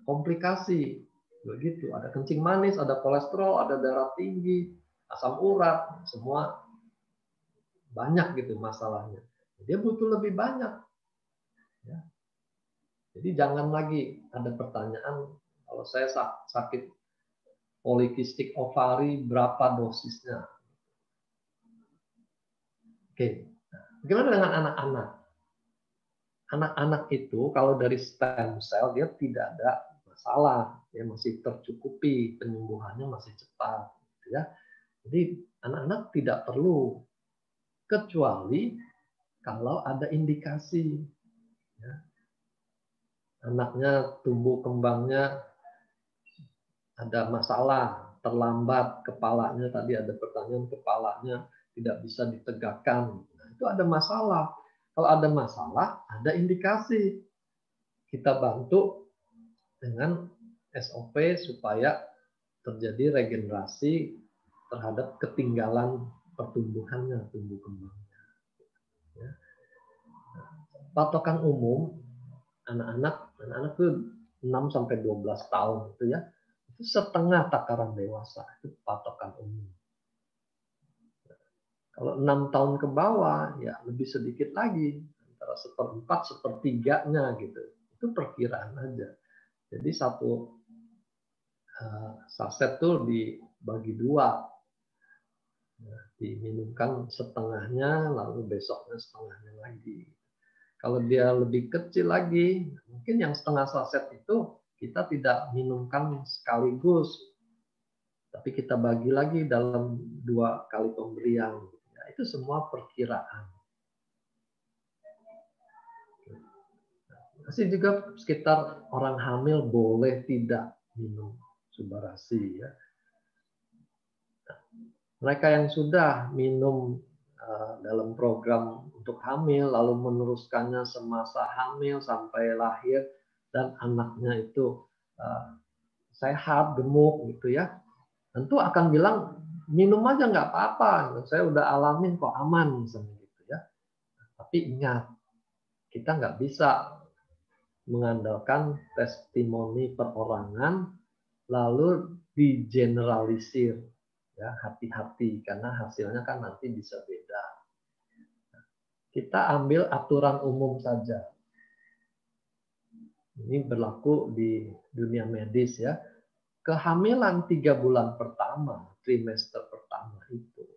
Komplikasi, begitu. Ada kencing manis, ada kolesterol, ada darah tinggi, asam urat, semua banyak gitu masalahnya. Dia butuh lebih banyak. Ya. Jadi jangan lagi ada pertanyaan, kalau saya sakit polikistik ovari, berapa dosisnya? Oke. Bagaimana dengan anak-anak? Anak-anak itu kalau dari stem cell dia tidak ada masalah, dia masih tercukupi, penyembuhannya masih cepat. Ya. Jadi anak-anak tidak perlu, kecuali kalau ada indikasi. Ya. Anaknya tumbuh kembangnya ada masalah, terlambat, kepalanya, tadi ada pertanyaan kepalanya tidak bisa ditegakkan. Nah, itu ada masalah. Kalau ada masalah, ada indikasi. Kita bantu dengan SOP supaya terjadi regenerasi terhadap ketinggalan pertumbuhannya, tumbuh kembangnya. Ya. Patokan umum anak-anak itu 6 sampai 12 tahun itu ya. Itu setengah takaran dewasa, itu patokan umum. Kalau 6 tahun ke bawah ya lebih sedikit lagi, antara 1/4 1/3-nya gitu. Itu perkiraan aja. Jadi satu saset tuh dibagi 2. Nah, diminumkan setengahnya, lalu besoknya setengahnya lagi. Kalau dia lebih kecil lagi, mungkin yang setengah saset itu kita tidak minumkan sekaligus, tapi kita bagi lagi dalam 2 kali pemberian. Ya, itu semua perkiraan. Masih juga sekitar orang hamil boleh tidak minum subarasi ya. Mereka yang sudah minum dalam program untuk hamil, lalu meneruskannya semasa hamil sampai lahir, dan anaknya itu sehat, gemuk gitu ya, tentu akan bilang minum aja nggak apa-apa, saya udah alamin kok aman misalnya gitu ya. Tapi ingat, kita nggak bisa mengandalkan testimoni perorangan lalu digeneralisir. Ya, hati-hati karena hasilnya kan nanti bisa beda. Kita ambil aturan umum saja. Ini berlaku di dunia medis ya. Kehamilan 3 bulan pertama, trimester pertama itu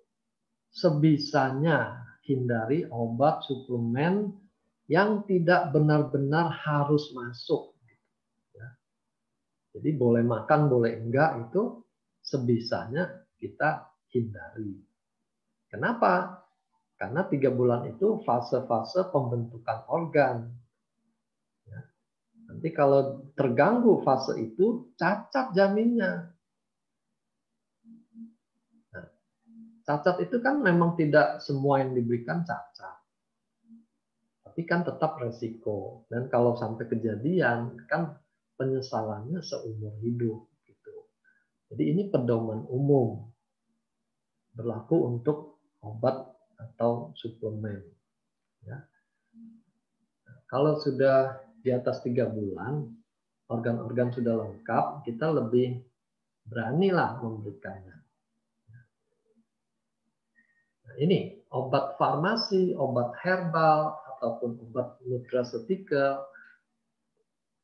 sebisanya hindari obat suplemen yang tidak benar-benar harus masuk. Ya. Jadi boleh makan, boleh enggak itu sebisanya kita hindari. Kenapa? Karena 3 bulan itu fase-fase pembentukan organ. Ya. Nanti kalau terganggu fase itu, cacat janinnya. Nah, cacat itu kan memang tidak semua yang diberikan cacat. Tapi kan tetap resiko. Dan kalau sampai kejadian, kan penyesalannya seumur hidup. Gitu. Jadi ini pedoman umum. Berlaku untuk obat atau suplemen. Ya. Kalau sudah di atas 3 bulan, organ-organ sudah lengkap, kita lebih beranilah memberikannya. Nah, ini obat farmasi, obat herbal, ataupun obat nutraceutical,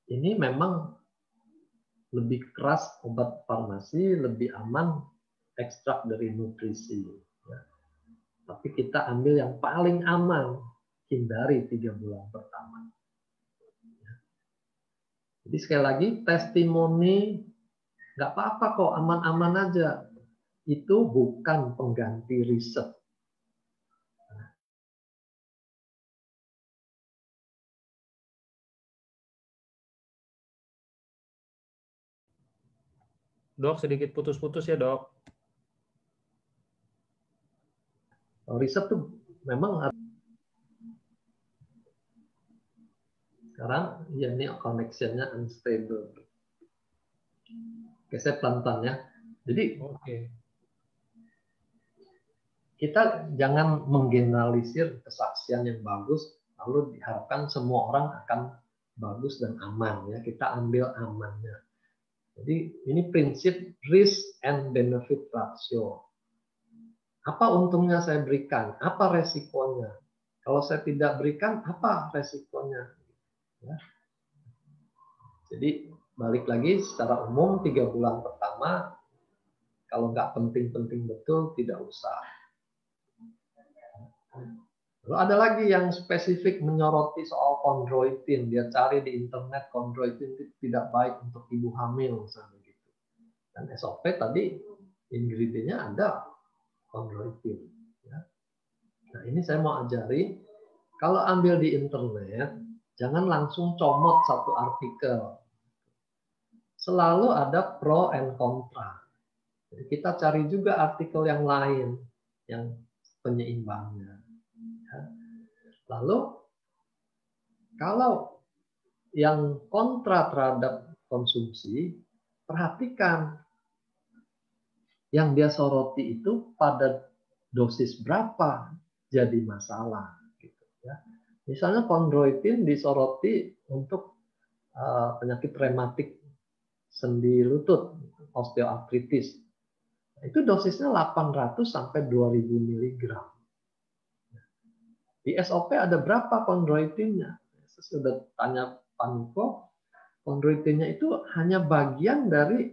ini memang lebih keras obat farmasi, lebih aman ekstrak dari nutrisi. Ya. Tapi kita ambil yang paling aman, hindari 3 bulan pertama. Ya. Jadi sekali lagi, testimoni nggak apa-apa kok, aman-aman aja. Itu bukan pengganti riset.
Dok, sedikit putus-putus ya, Dok.
Riset tuh memang sekarang ya ini connection-nya unstable. Oke, saya pelan-pelan ya. Jadi kita jangan menggeneralisir kesaksian yang bagus lalu diharapkan semua orang akan bagus dan aman ya. Kita ambil amannya. Jadi ini prinsip risk and benefit ratio. Apa untungnya saya berikan? Apa resikonya? Kalau saya tidak berikan, apa resikonya? Ya. Jadi balik lagi secara umum 3 bulan pertama kalau nggak penting-penting betul tidak usah. Lalu ada lagi yang spesifik menyoroti soal kondroitin. Dia cari di internet kondroitin itu tidak baik untuk ibu hamil misalnya gitu. Dan SOP tadi ingredientnya ada kondroitin. Ya. Nah ini saya mau ajari kalau ambil di internet jangan langsung comot satu artikel. Selalu ada pro and kontra. Jadi kita cari juga artikel yang lain yang penyeimbangnya. Ya. Lalu kalau yang kontra terhadap konsumsi, perhatikan yang dia soroti itu pada dosis berapa jadi masalah. Gitu, ya. Misalnya kondroitin disoroti untuk penyakit rematik sendi lutut, osteoartritis. Itu dosisnya 800 sampai 2000 mg. Di SOP ada berapa kondroitinnya? Saya sudah tanya Pak Niko, kondroitinnya itu hanya bagian dari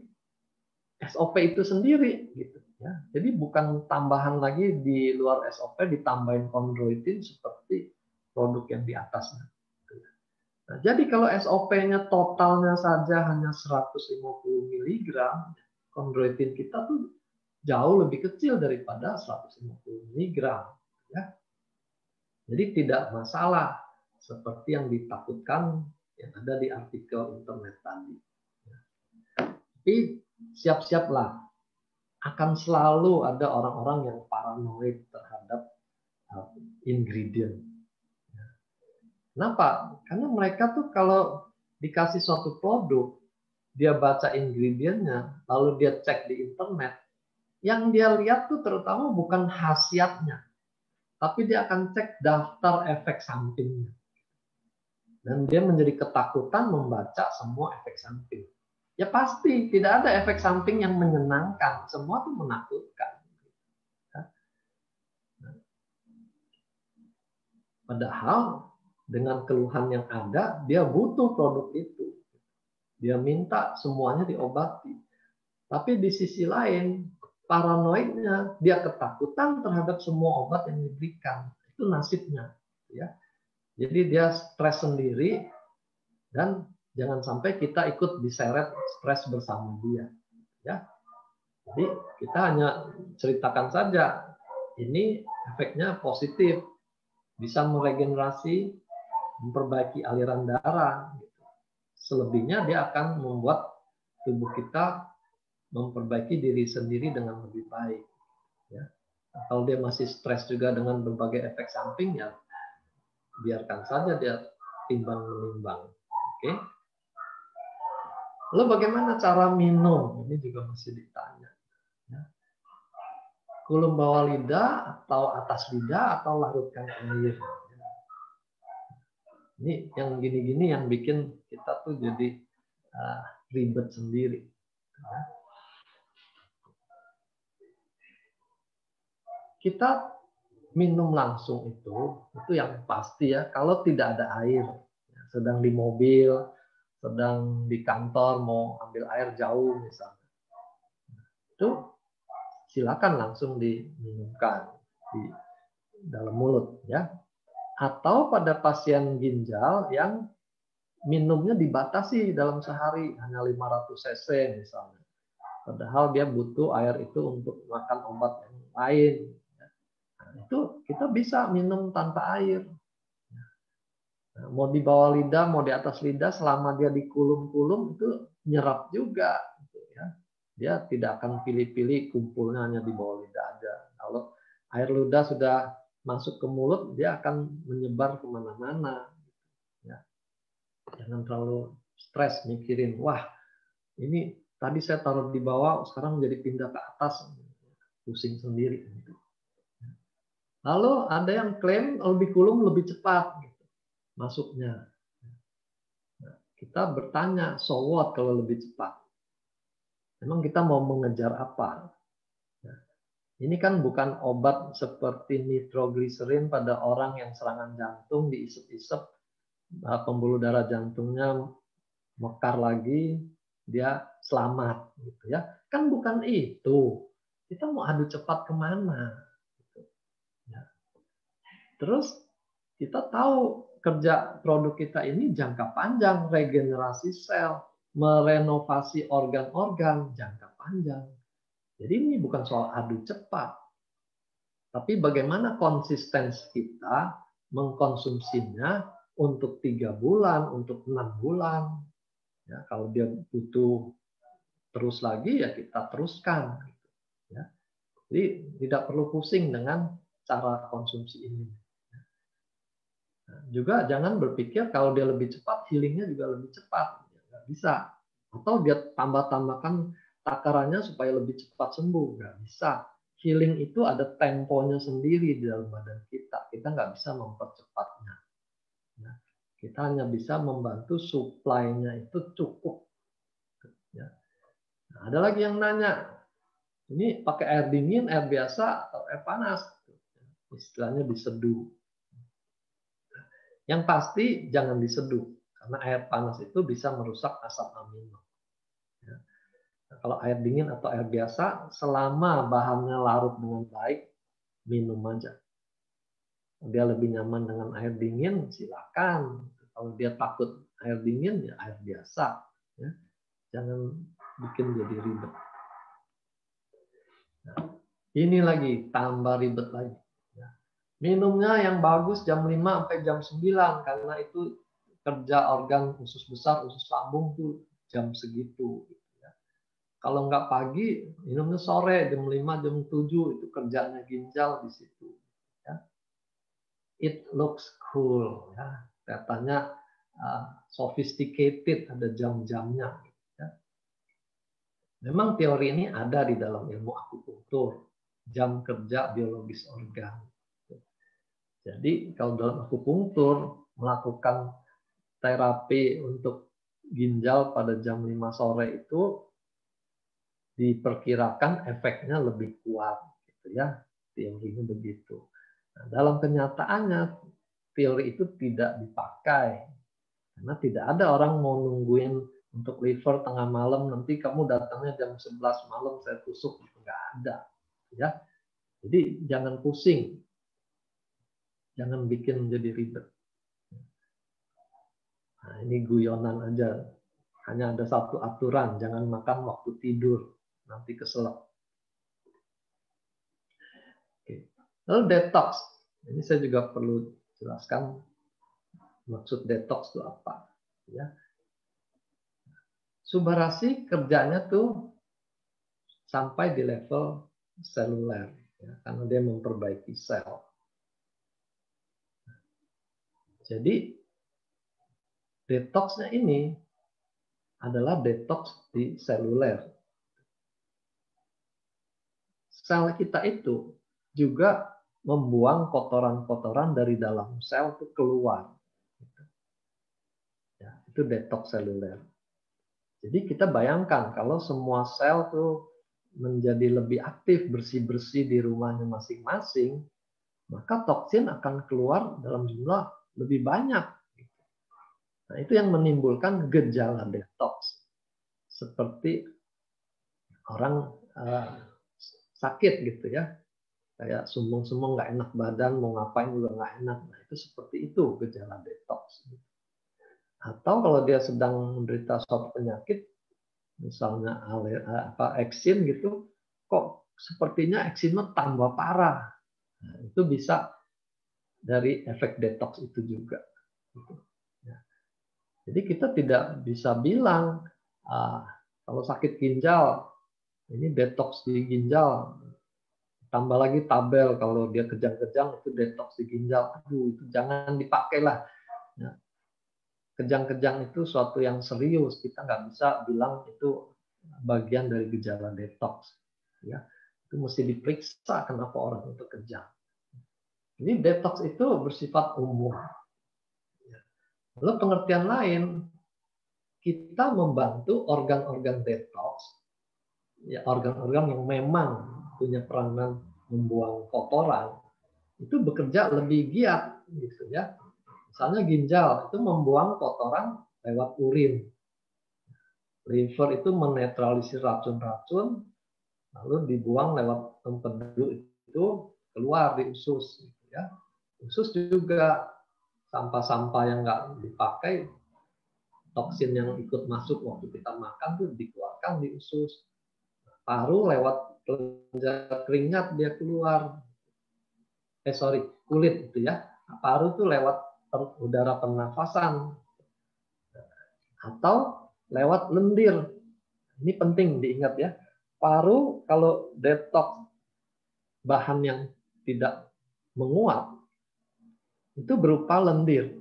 SOP itu sendiri, gitu ya. Jadi bukan tambahan lagi di luar SOP ditambahin kondroitin seperti produk yang di atasnya. Nah, jadi kalau SOP-nya totalnya saja hanya 150 mg, kondroitin kita tuh jauh lebih kecil daripada 150 mg. Ya. Jadi tidak masalah seperti yang ditakutkan yang ada di artikel internet tadi. Tapi siap-siaplah, akan selalu ada orang-orang yang paranoid terhadap ingredient. Kenapa? Karena mereka tuh kalau dikasih suatu produk, dia baca ingredientnya, lalu dia cek di internet, yang dia lihat tuh terutama bukan khasiatnya, tapi dia akan cek daftar efek sampingnya. Dan dia menjadi ketakutan membaca semua efek samping. Ya pasti tidak ada efek samping yang menyenangkan, semua tuh menakutkan. Padahal dengan keluhan yang ada, dia butuh produk itu. Dia minta semuanya diobati. Tapi di sisi lain, paranoidnya, dia ketakutan terhadap semua obat yang diberikan. Itu nasibnya. Ya. Jadi dia stres sendiri, dan jangan sampai kita ikut diseret stres bersama dia. Ya. Jadi kita hanya ceritakan saja, ini efeknya positif, bisa meregenerasi, memperbaiki aliran darah. Selebihnya dia akan membuat tubuh kita memperbaiki diri sendiri dengan lebih baik. Ya. Kalau dia masih stres juga dengan berbagai efek samping, ya biarkan saja dia timbang menimbang. Oke. Lalu bagaimana cara minum? Ini juga masih ditanya. Ya. Kulum bawah lidah atau atas lidah atau larutkan air. Ini yang gini-gini yang bikin kita tuh jadi ribet sendiri. Kita minum langsung itu yang pasti ya. Kalau tidak ada air, sedang di mobil, sedang di kantor mau ambil air jauh misalnya, itu silakan langsung diminumkan di dalam mulut ya. Atau pada pasien ginjal yang minumnya dibatasi dalam sehari hanya 500 cc misalnya. Padahal dia butuh air itu untuk makan obat yang lain. Nah, itu kita bisa minum tanpa air. Nah, mau di bawah lidah, mau di atas lidah, selama dia dikulum-kulum itu nyerap juga. Gitu ya. Dia tidak akan pilih-pilih kumpulnya hanya di bawah lidah aja. Kalau air ludah sudah masuk ke mulut, dia akan menyebar kemana-mana. Ya. Jangan terlalu stres mikirin, wah ini tadi saya taruh di bawah, sekarang menjadi pindah ke atas, pusing sendiri. Lalu ada yang klaim lebih kulum lebih cepat gitu, masuknya. Nah, kita bertanya, so what kalau lebih cepat? Memang kita mau mengejar apa? Ini kan bukan obat seperti nitrogliserin pada orang yang serangan jantung, diisep-isep, pembuluh darah jantungnya mekar lagi, dia selamat. Gitu ya. Kan bukan itu. Kita mau adu cepat kemana? Gitu. Ya. Terus kita tahu kerja produk kita ini jangka panjang, regenerasi sel, merenovasi organ-organ jangka panjang. Jadi ini bukan soal adu cepat, tapi bagaimana konsistensi kita mengkonsumsinya untuk 3 bulan, untuk 6 bulan. Ya, kalau dia butuh terus lagi ya kita teruskan. Ya. Jadi tidak perlu pusing dengan cara konsumsi ini. Nah, juga jangan berpikir kalau dia lebih cepat, healingnya juga lebih cepat. Ya, nggak bisa. Atau dia tambah-tambahkan takarannya supaya lebih cepat sembuh. Nggak bisa. Healing itu ada temponya sendiri di dalam badan kita. Kita nggak bisa mempercepatnya. Ya. Kita hanya bisa membantu supply-nya itu cukup. Ya. Nah, ada lagi yang nanya, ini pakai air dingin, air biasa, atau air panas? Istilahnya diseduh. Yang pasti jangan diseduh, karena air panas itu bisa merusak asam amino. Ya. Nah, kalau air dingin atau air biasa, selama bahannya larut dengan baik, minum aja. Dia lebih nyaman dengan air dingin, silakan. Kalau dia takut air dingin, ya air biasa. Ya. Jangan bikin jadi ribet. Nah, ini lagi, tambah ribet lagi. Ya. Minumnya yang bagus jam 5 sampai jam 9, karena itu kerja organ usus besar, usus lambung tuh jam segitu. Ya. Kalau nggak pagi, minumnya sore, jam 5, jam 7, itu kerjanya ginjal di situ. Ya. It looks cool. Ya. Katanya sophisticated, ada jam-jamnya. Ya. Memang teori ini ada di dalam ilmu akupunktur, jam kerja biologis organ. Jadi kalau dalam akupunktur melakukan terapi untuk ginjal pada jam 5 sore itu diperkirakan efeknya lebih kuat, gitu ya. Teorinya begitu. Nah, dalam kenyataannya teori itu tidak dipakai karena tidak ada orang mau nungguin untuk liver tengah malam, nanti kamu datangnya jam 11 malam saya tusuk, nggak ada, ya. Jadi jangan pusing, jangan bikin jadi ribet. Nah, ini guyonan aja, hanya ada satu aturan, jangan makan waktu tidur, nanti keselak. Oke. Lalu detox, ini saya juga perlu jelaskan maksud detox itu apa, ya. Subbarasi kerjanya tuh sampai di level seluler, ya, karena dia memperbaiki sel. Jadi detoxnya ini adalah detox di seluler. Sel kita itu juga membuang kotoran-kotoran dari dalam sel itu keluar. Itu detox seluler. Jadi kita bayangkan kalau semua sel tuh menjadi lebih aktif bersih-bersih di rumahnya masing-masing, maka toksin akan keluar dalam jumlah lebih banyak. Nah, itu yang menimbulkan gejala detox. Seperti orang sakit gitu ya, kayak sumbung-sumbung nggak enak badan, mau ngapain juga nggak enak. Nah, itu seperti itu gejala detox. Atau kalau dia sedang menderita suatu penyakit, misalnya eksim gitu, kok sepertinya eksimnya tambah parah. Nah, itu bisa dari efek detox itu juga. Jadi kita tidak bisa bilang kalau sakit ginjal ini detox di ginjal, tambah lagi tabel kalau dia kejang-kejang itu detox di ginjal. Aduh, itu jangan dipakailah. Ya. Kejang-kejang itu suatu yang serius, kita nggak bisa bilang itu bagian dari gejala detox. Ya, itu mesti diperiksa kenapa orang itu kejang. Jadi detox itu bersifat umum. Lalu pengertian lain, kita membantu organ-organ detox, ya organ-organ yang memang punya peranan membuang kotoran, itu bekerja lebih giat, gitu ya. Misalnya ginjal itu membuang kotoran lewat urin. Liver itu menetralisir racun-racun, lalu dibuang lewat empedu itu keluar di usus. Gitu ya. Usus juga sampah-sampah yang nggak dipakai, toksin yang ikut masuk waktu kita makan tuh dikeluarkan di usus. Paru lewat kelenjar keringat dia keluar. Kulit itu ya. Paru tuh lewat udara pernafasan atau lewat lendir. Ini penting diingat ya. Paru kalau detox bahan yang tidak menguap itu berupa lendir.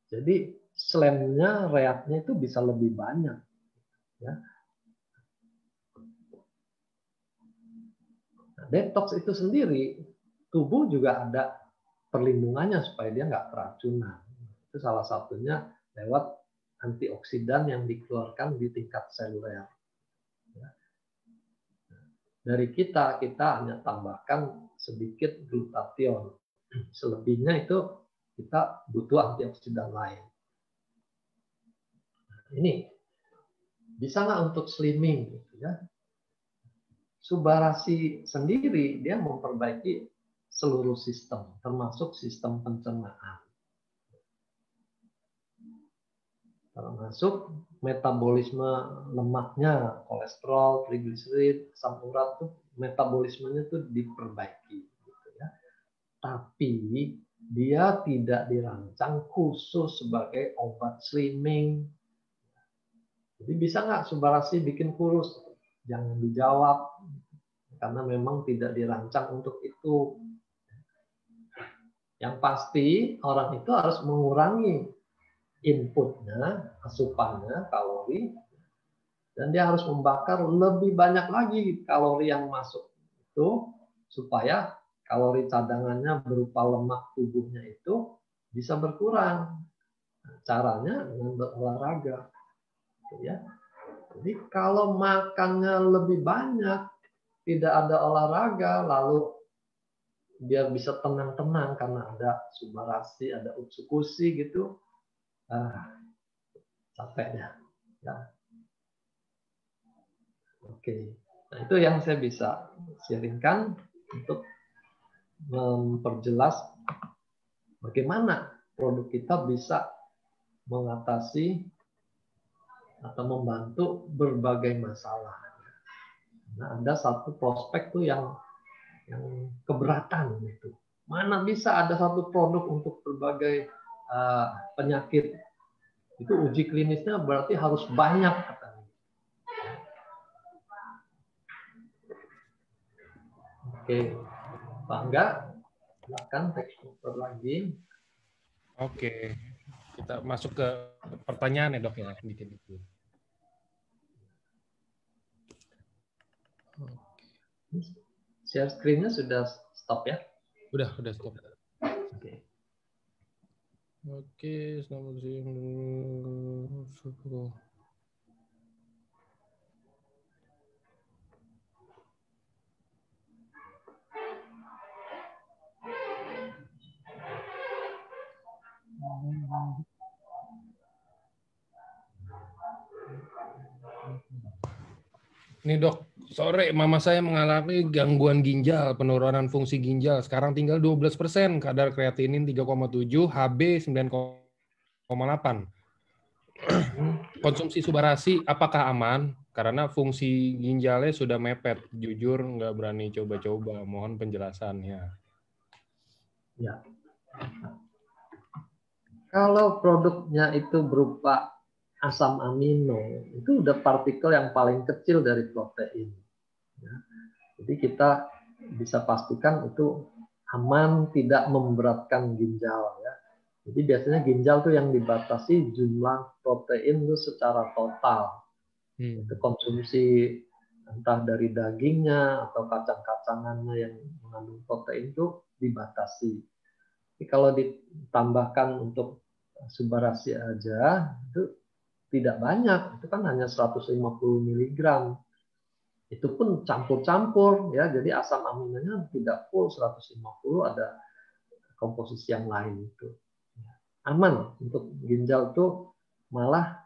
Jadi slamnya, reaknya itu bisa lebih banyak. Ya. Nah, detox itu sendiri, tubuh juga ada perlindungannya supaya dia nggak keracunan. Itu salah satunya lewat antioksidan yang dikeluarkan di tingkat seluler. Ya. Dari kita hanya tambahkan sedikit glutathione. Selebihnya itu kita butuh antioksidan lain. Ini bisa nggak untuk slimming? Gitu ya. Subbarasi sendiri dia memperbaiki seluruh sistem, termasuk sistem pencernaan, termasuk metabolisme lemaknya, kolesterol, trigliserid, asam urat tuh metabolismenya tuh diperbaiki. Gitu ya. Tapi dia tidak dirancang khusus sebagai obat slimming. Jadi bisa nggak Subbarasi bikin kurus? Jangan dijawab, karena memang tidak dirancang untuk itu. Yang pasti orang itu harus mengurangi inputnya, asupannya, kalori, dan dia harus membakar lebih banyak lagi kalori yang masuk itu supaya kalori cadangannya berupa lemak tubuhnya itu bisa berkurang. Caranya dengan berolahraga. Ya. Jadi kalau makannya lebih banyak, tidak ada olahraga, lalu biar bisa tenang-tenang karena ada Subbarasi, ada Utsukushi gitu, capeknya. Ya. Oke, nah itu yang saya bisa sharingkan untuk memperjelas bagaimana produk kita bisa mengatasi atau membantu berbagai masalah. Nah, ada satu prospek tuh yang keberatan gitu. Mana bisa ada satu produk untuk berbagai penyakit. Itu uji klinisnya berarti harus banyak katanya. Oke, Pak Angga, silakan teks lagi.
Oke, kita masuk ke pertanyaan ya dok ya, dikit-dikit.
Share screen-nya sudah stop ya?
Udah stop.
Oke.
Oke, selamat siang. Ini dok, sore mama saya mengalami gangguan ginjal, penurunan fungsi ginjal. Sekarang tinggal 12%, kadar kreatinin 3,7, HB 9,8. Konsumsi Subarasi apakah aman? Karena fungsi ginjalnya sudah mepet. Jujur nggak berani coba-coba. Mohon penjelasannya.
Ya. Kalau produknya itu berupa asam amino, itu udah partikel yang paling kecil dari protein. Ya. Jadi kita bisa pastikan itu aman, tidak memberatkan ginjal. Ya. Jadi biasanya ginjal tuh yang dibatasi jumlah protein itu secara total. Itu konsumsi entah dari dagingnya atau kacang-kacangannya yang mengandung protein itu dibatasi. Jadi kalau ditambahkan untuk Subarasi aja itu tidak banyak, itu kan hanya 150 mg. Itu pun campur-campur ya, jadi asam aminonya tidak full 150, ada komposisi yang lain itu. Aman untuk ginjal tuh, malah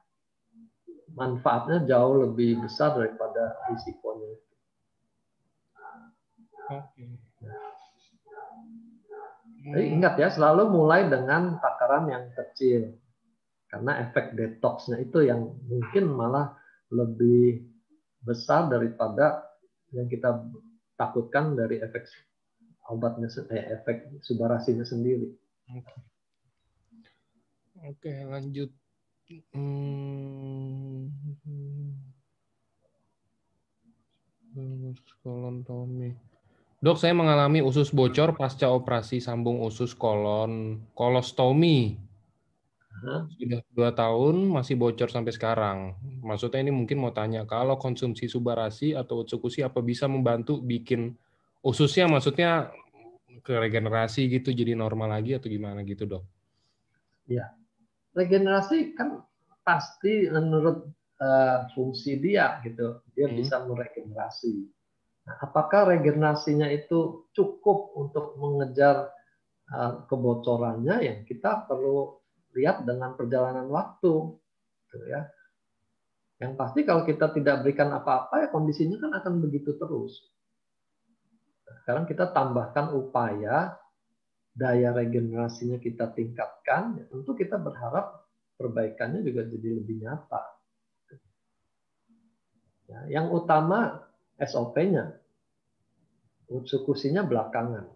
manfaatnya jauh lebih besar daripada risikonya.
Oke.
Jadi ingat ya, selalu mulai dengan takaran yang kecil. Karena efek detoksnya itu yang mungkin malah lebih besar daripada yang kita takutkan dari efek obatnya, efek Subarasinya sendiri.
Oke, lanjut. Dok, saya mengalami usus bocor pasca operasi sambung usus kolostomi. Sudah 2 tahun masih bocor sampai sekarang. Maksudnya ini mungkin mau tanya, kalau konsumsi Subarasi atau Utsukushi apa bisa membantu bikin ususnya, maksudnya ke regenerasi gitu, jadi normal lagi atau gimana gitu dok?
Ya, regenerasi kan pasti menurut fungsi dia gitu, dia bisa meregenerasi. Nah, apakah regenerasinya itu cukup untuk mengejar kebocorannya? Yang kita perlu lihat dengan perjalanan waktu, gitu ya. Yang pasti kalau kita tidak berikan apa-apa, ya kondisinya kan akan begitu terus. Sekarang kita tambahkan upaya, daya regenerasinya kita tingkatkan, ya tentu kita berharap perbaikannya juga jadi lebih nyata. Ya, yang utama SOP-nya, Utsukushi-nya belakangan.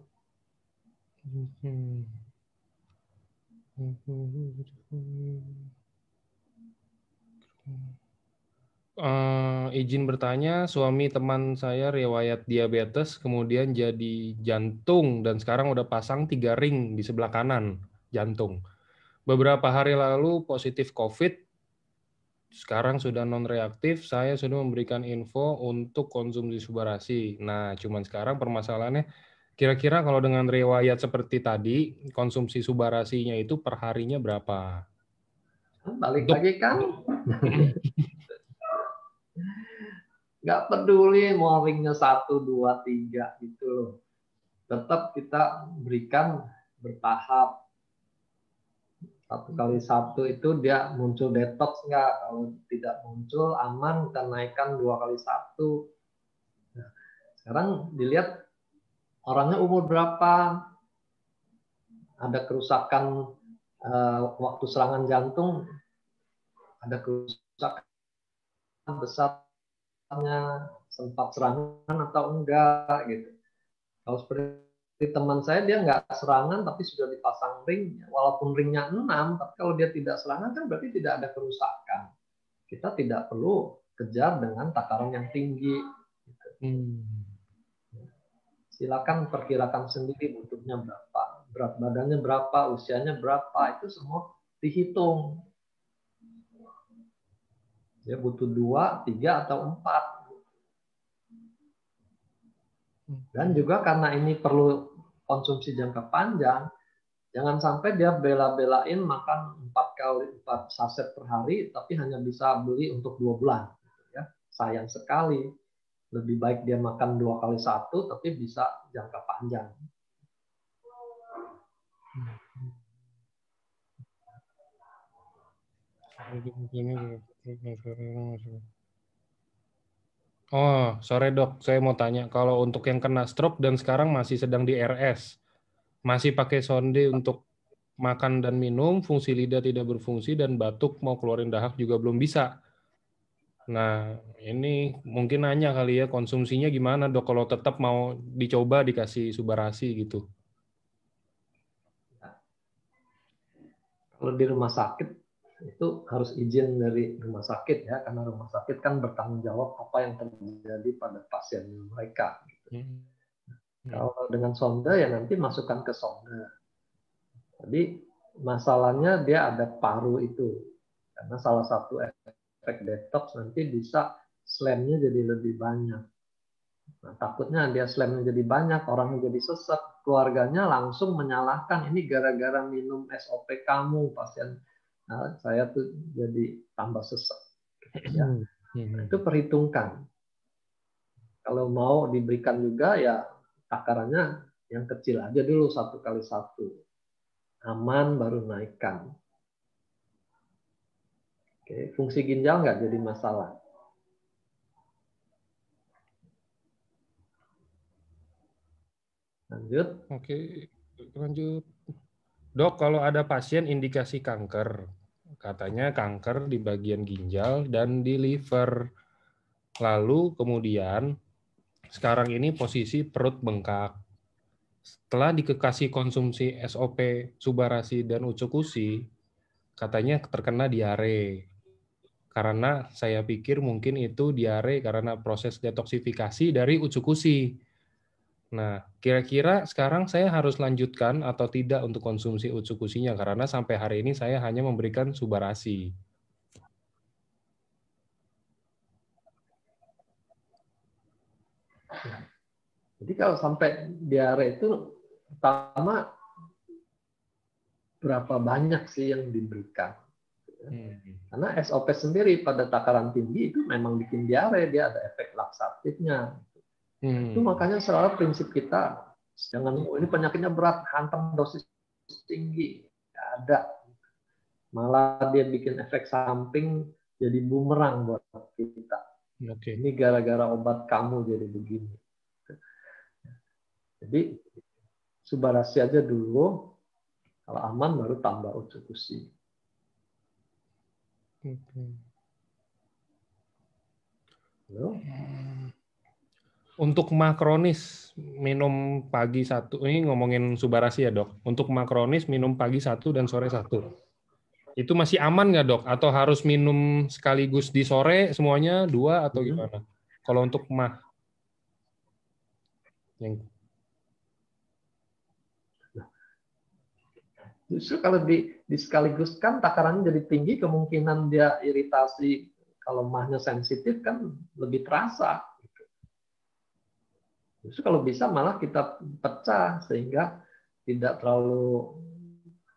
Izin bertanya, suami teman saya riwayat diabetes, kemudian jadi jantung, dan sekarang udah pasang 3 ring di sebelah kanan jantung. Beberapa hari lalu positif COVID, sekarang sudah non-reaktif, saya sudah memberikan info untuk konsumsi Subarasi. Nah, cuman sekarang permasalahannya, kira-kira kalau dengan riwayat seperti tadi, konsumsi Subarasinya itu per harinya berapa?
Balik lagi kan, nggak peduli mau ringnya 1, 2, 3 gitu loh. Tetap kita berikan bertahap. 1x1 itu dia muncul detox nggak? Kalau tidak muncul aman, kita naikkan 2x1. Nah, sekarang dilihat orangnya umur berapa, ada kerusakan waktu serangan jantung, ada kerusakan besarnya, sempat serangan atau enggak gitu. Kalau seperti teman saya, dia nggak serangan tapi sudah dipasang ring, walaupun ringnya 6, tapi kalau dia tidak serangan kan berarti tidak ada kerusakan. Kita tidak perlu kejar dengan takaran yang tinggi. Silakan perkirakan sendiri butuhnya berapa, berat badannya berapa, usianya berapa, itu semua dihitung. Dia butuh 2, 3, atau 4. Dan juga karena ini perlu konsumsi jangka panjang, Jangan sampai dia bela-belain makan 4 saset per hari, tapi hanya bisa beli untuk 2 bulan. Ya, sayang sekali. Lebih baik dia makan 2 kali 1, tapi bisa jangka panjang.
Oh, sore dok, saya mau tanya, kalau untuk yang kena stroke dan sekarang masih sedang di RS, masih pakai sonde untuk makan dan minum, fungsi lidah tidak berfungsi, dan batuk mau keluarin dahak juga belum bisa. Nah, ini mungkin nanya kali ya, konsumsinya gimana dok, kalau tetap mau dicoba dikasih Subarasi gitu.
Kalau di rumah sakit, itu harus izin dari rumah sakit ya, karena rumah sakit kan bertanggung jawab apa yang terjadi pada pasien mereka. Kalau dengan sonda ya nanti masukkan ke sonda. Jadi masalahnya dia ada paru itu, karena salah satu efek detox nanti bisa slamnya jadi lebih banyak. Nah, takutnya dia slamnya jadi banyak, orangnya jadi sesak, keluarganya langsung menyalahkan ini gara-gara minum SOP kamu, pasien. Nah, saya tuh jadi tambah sesak. Ya. Nah, itu perhitungkan. Kalau mau diberikan juga ya takarannya yang kecil aja dulu 1 kali 1. Aman baru naikkan. Oke, fungsi ginjal nggak jadi masalah. Lanjut.
Oke, lanjut. Dok, kalau ada pasien indikasi kanker, katanya kanker di bagian ginjal dan di liver. Lalu kemudian sekarang ini posisi perut bengkak. Setelah dikasih konsumsi SOP, Subarasi, dan Ucukusi, katanya terkena diare. Karena saya pikir mungkin itu diare karena proses detoksifikasi dari Ucukusi. Nah, kira-kira sekarang saya harus lanjutkan atau tidak untuk konsumsi Ucukusinya, karena sampai hari ini saya hanya memberikan Subarasi.
Jadi kalau sampai diare itu pertama berapa banyak sih yang diberikan? Karena SOP sendiri pada takaran tinggi itu memang bikin diare, dia ada efek laksatifnya. Itu makanya selalu prinsip kita, jangan ini penyakitnya berat, hantam dosis tinggi, nggak ada. Malah dia bikin efek samping jadi bumerang buat kita. Ini gara-gara obat kamu jadi begini. Jadi Subarasi aja dulu, kalau aman baru tambah Ucukusi.
Untuk makronis minum pagi 1, ini ngomongin Subarasi ya dok. Untuk makronis minum pagi 1 dan sore 1. Itu masih aman nggak dok? Atau harus minum sekaligus di sore semuanya 2 atau gimana? Kalau untuk mah yang
justru kalau di sekaligus kan takarannya jadi tinggi, kemungkinan dia iritasi kalau mahnya sensitif kan lebih terasa. Justru kalau bisa malah kita pecah sehingga tidak terlalu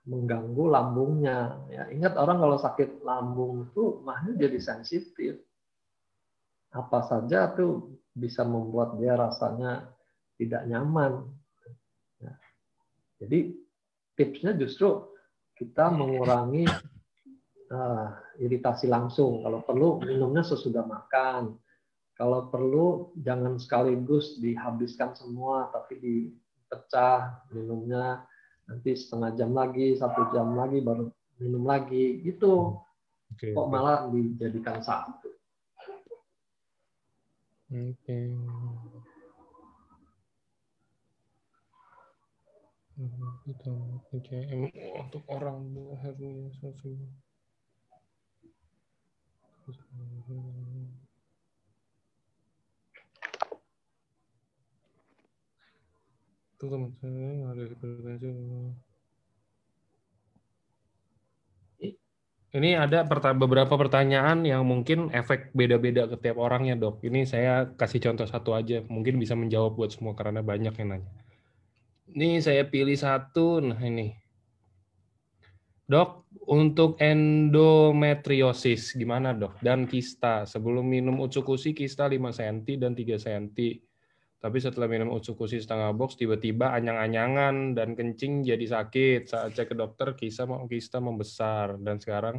mengganggu lambungnya. Ya, ingat orang kalau sakit lambung itu mahnya jadi sensitif. Apa saja tuh bisa membuat dia rasanya tidak nyaman. Ya. Jadi tipsnya justru kita mengurangi iritasi langsung. Kalau perlu minumnya sesudah makan. Kalau perlu jangan sekaligus dihabiskan semua, tapi dipecah minumnya. Nanti setengah jam lagi, 1 jam lagi baru minum lagi. Gitu. Kok malah dijadikan satu.
Untuk orang hernia itu teman saya ada hipertensi. Ini ada beberapa pertanyaan yang mungkin efek beda-beda ke tiap orangnya dok. Ini saya kasih contoh satu aja, mungkin bisa menjawab buat semua karena banyak yang nanya. Ini saya pilih satu, nah ini. Dok, untuk endometriosis gimana dok? Dan kista, sebelum minum Utsukushi kista 5 cm dan 3 cm. Tapi setelah minum Utsukushi setengah box, tiba-tiba anyang-anyangan dan kencing jadi sakit. Saat cek ke dokter, kista membesar. Dan sekarang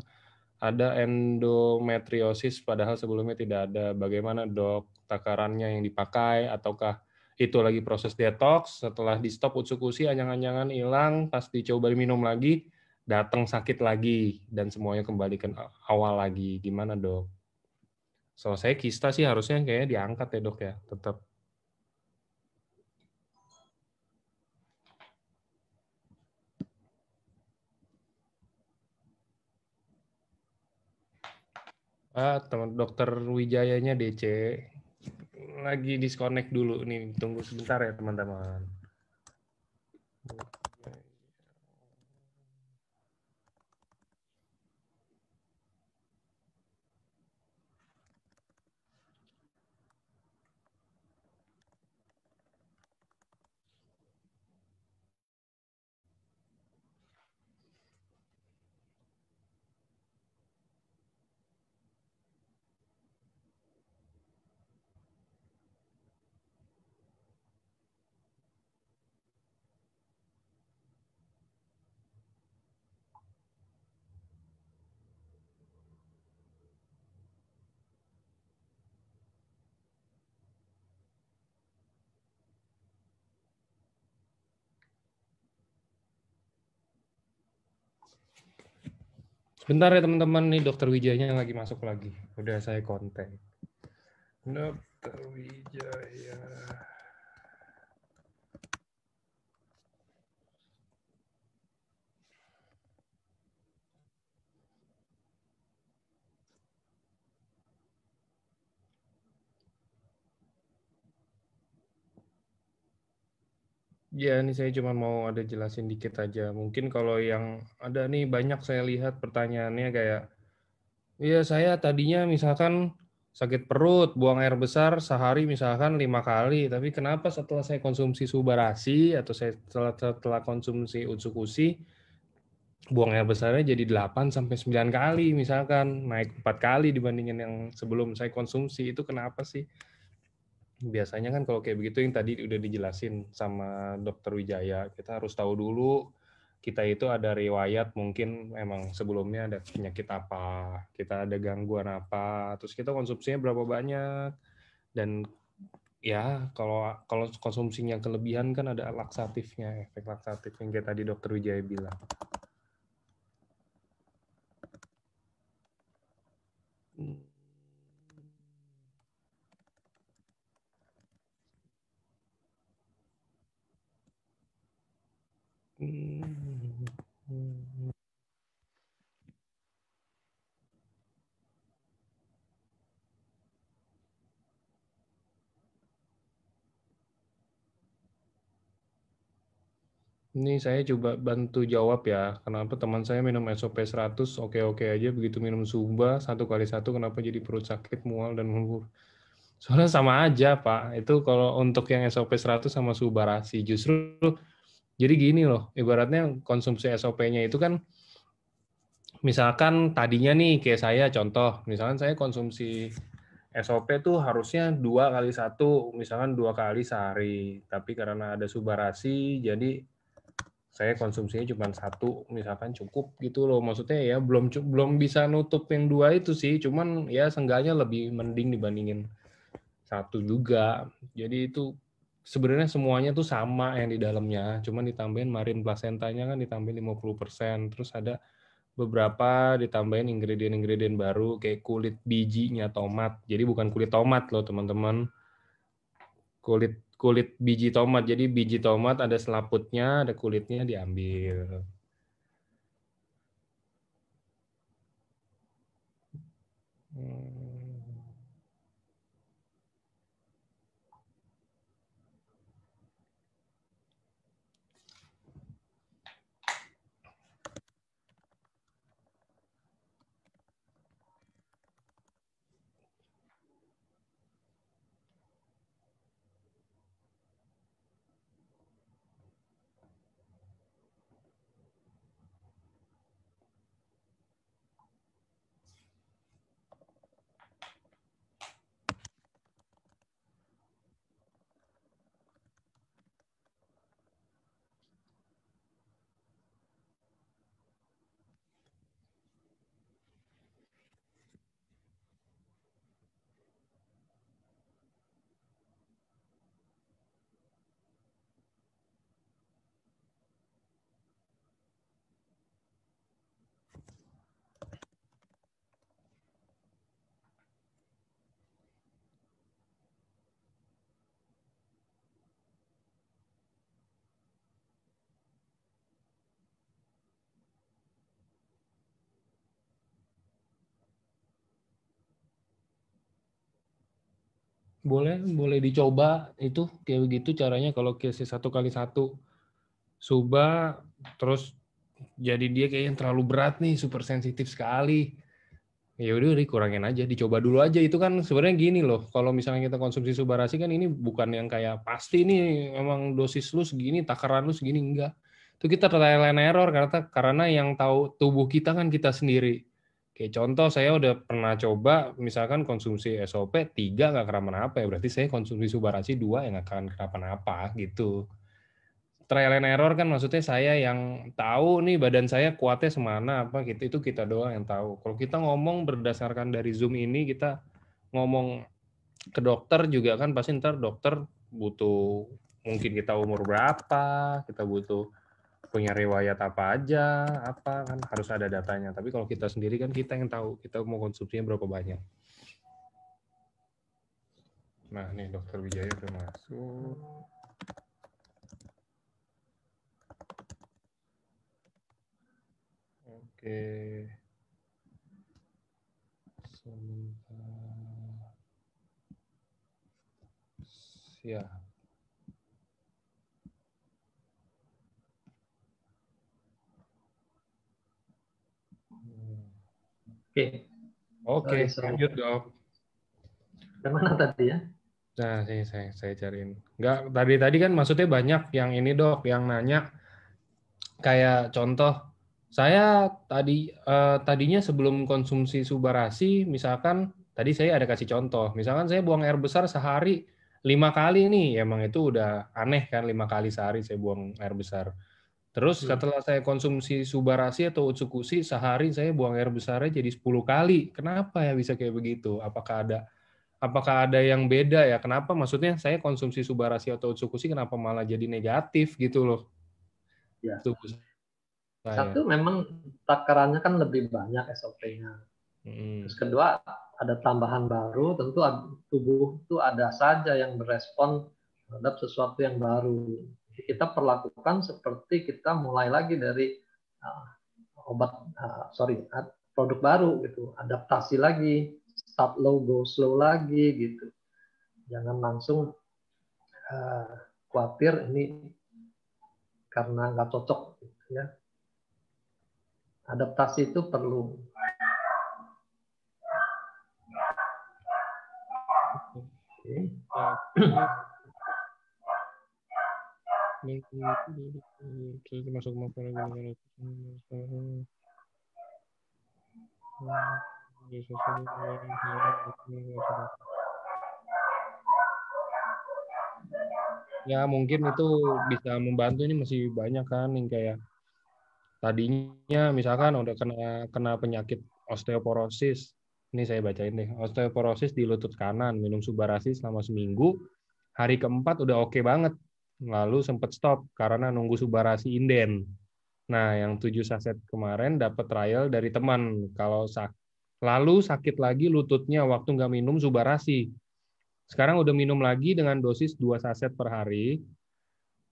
ada endometriosis, padahal sebelumnya tidak ada. Bagaimana dok? Takarannya yang dipakai, ataukah itu lagi proses detox? Setelah di stop Utsukushi, anyang-anyangan hilang, pas dicoba minum lagi, datang sakit lagi dan semuanya kembali ke awal lagi. Gimana dok? Selesai kista sih harusnya kayaknya diangkat ya dok ya, tetap. Teman dokter Wijayanya DC lagi disconnect dulu nih, tunggu sebentar ya teman-teman. Sebentar ya teman-teman, nih dokter Wijayanya lagi masuk lagi. Udah saya kontak. Dokter Wijaya. Ya, ini saya cuma mau ada jelasin dikit aja. Mungkin kalau yang ada nih banyak saya lihat pertanyaannya kayak, iya saya tadinya misalkan sakit perut, buang air besar sehari misalkan 5 kali, tapi kenapa setelah saya konsumsi Subarasi atau saya setelah konsumsi Utsukushi, buang air besarnya jadi 8 sampai 9 kali misalkan, naik 4 kali dibandingin yang sebelum saya konsumsi, itu kenapa sih? Biasanya kan kalau kayak begitu yang tadi udah dijelasin sama dokter Wijaya, kita harus tahu dulu kita itu ada riwayat mungkin memang sebelumnya ada penyakit apa, kita ada gangguan apa, terus kita konsumsinya berapa banyak, dan ya kalau kalau konsumsinya kelebihan kan ada laksatifnya, efek laksatif yang kayak tadi dokter Wijaya bilang. Ini saya coba bantu jawab ya, kenapa teman saya minum SOP 100 oke-oke aja, begitu minum Suba 1 kali 1 kenapa jadi perut sakit, mual, dan mengurung. Soalnya sama aja Pak, itu kalau untuk yang SOP 100 sama Subarasi. Justru jadi gini loh, ibaratnya konsumsi SOP-nya itu kan, misalkan tadinya nih kayak saya contoh, misalkan saya konsumsi SOP tuh harusnya 2 kali 1, misalkan 2 kali sehari, tapi karena ada Subarasi, jadi saya konsumsinya cuma 1, misalkan cukup gitu loh. Maksudnya ya belum bisa nutup yang 2 itu sih, cuman ya seenggaknya lebih mending dibandingin 1 juga. Jadi itu sebenarnya semuanya tuh sama yang di dalamnya, cuman ditambahin marin placentanya kan ditambahin 50%, terus ada beberapa ditambahin ingredient-ingredient baru kayak kulit bijinya tomat. Jadi bukan kulit tomat loh teman-teman, kulit kulit biji tomat. Jadi biji tomat ada selaputnya, ada kulitnya diambil. boleh dicoba itu kayak begitu caranya kalau case 1x1 suba terus jadi dia kayaknya terlalu berat nih, super sensitif sekali. Ya udah dikurangin aja, dicoba dulu aja. Itu kan sebenarnya gini loh, kalau misalnya kita konsumsi subarasi kan ini bukan yang kayak pasti nih emang dosis lu segini, takaran lu segini, enggak. Itu kita trial and error karena yang tahu tubuh kita kan kita sendiri. Kayak contoh saya udah pernah coba misalkan konsumsi SOP 3 nggak kenapa-napa ya, berarti saya konsumsi subarasi 2 yang nggak akan kenapa-napa gitu. Trial and error kan maksudnya saya yang tahu nih badan saya kuatnya semana apa gitu, itu kita doang yang tahu. Kalau kita ngomong berdasarkan dari Zoom ini, kita ngomong ke dokter juga kan pasti ntar dokter butuh mungkin kita umur berapa, kita butuh punya riwayat apa aja, apa kan harus ada datanya. Tapi kalau kita sendiri kan kita yang tahu kita mau konsumsinya berapa banyak. Nah, nih Dokter Wijaya udah masuk. Oke. Sebentar. Siap. Oke, lanjut Dok.
Kemana tadi ya?
Nah, saya cariin. Enggak, tadi kan maksudnya banyak yang ini Dok, yang nanya kayak contoh saya tadinya sebelum konsumsi subarasi, misalkan tadi saya ada kasih contoh, misalkan saya buang air besar sehari 5 kali nih, emang itu udah aneh kan 5 kali sehari saya buang air besar. Terus setelah saya konsumsi subarasi atau utsukushi sehari saya buang air besarnya jadi 10 kali. Kenapa ya bisa kayak begitu? Apakah ada yang beda ya? Kenapa maksudnya saya konsumsi subarasi atau utsukushi kenapa malah jadi negatif gitu loh?
Ya.
Tubuh saya.
Satu memang takarannya kan lebih banyak SOP-nya. Terus kedua ada tambahan baru, tentu tubuh itu ada saja yang berespon terhadap sesuatu yang baru. Jadi kita perlakukan seperti kita mulai lagi dari produk baru gitu, adaptasi lagi, start low go slow lagi gitu. Jangan langsung khawatir ini karena nggak cocok gitu ya. Adaptasi itu perlu.
Masuk ya mungkin itu bisa membantu. Ini masih banyak kan yang kayak tadinya misalkan udah kena penyakit osteoporosis. Ini saya bacain deh. Osteoporosis di lutut kanan, minum subarasi selama seminggu. Hari keempat udah oke banget. Lalu sempat stop karena nunggu subarasi inden. Nah, yang 7 saset kemarin dapat trial dari teman. Lalu sakit lagi lututnya waktu nggak minum subarasi. Sekarang udah minum lagi dengan dosis 2 saset per hari.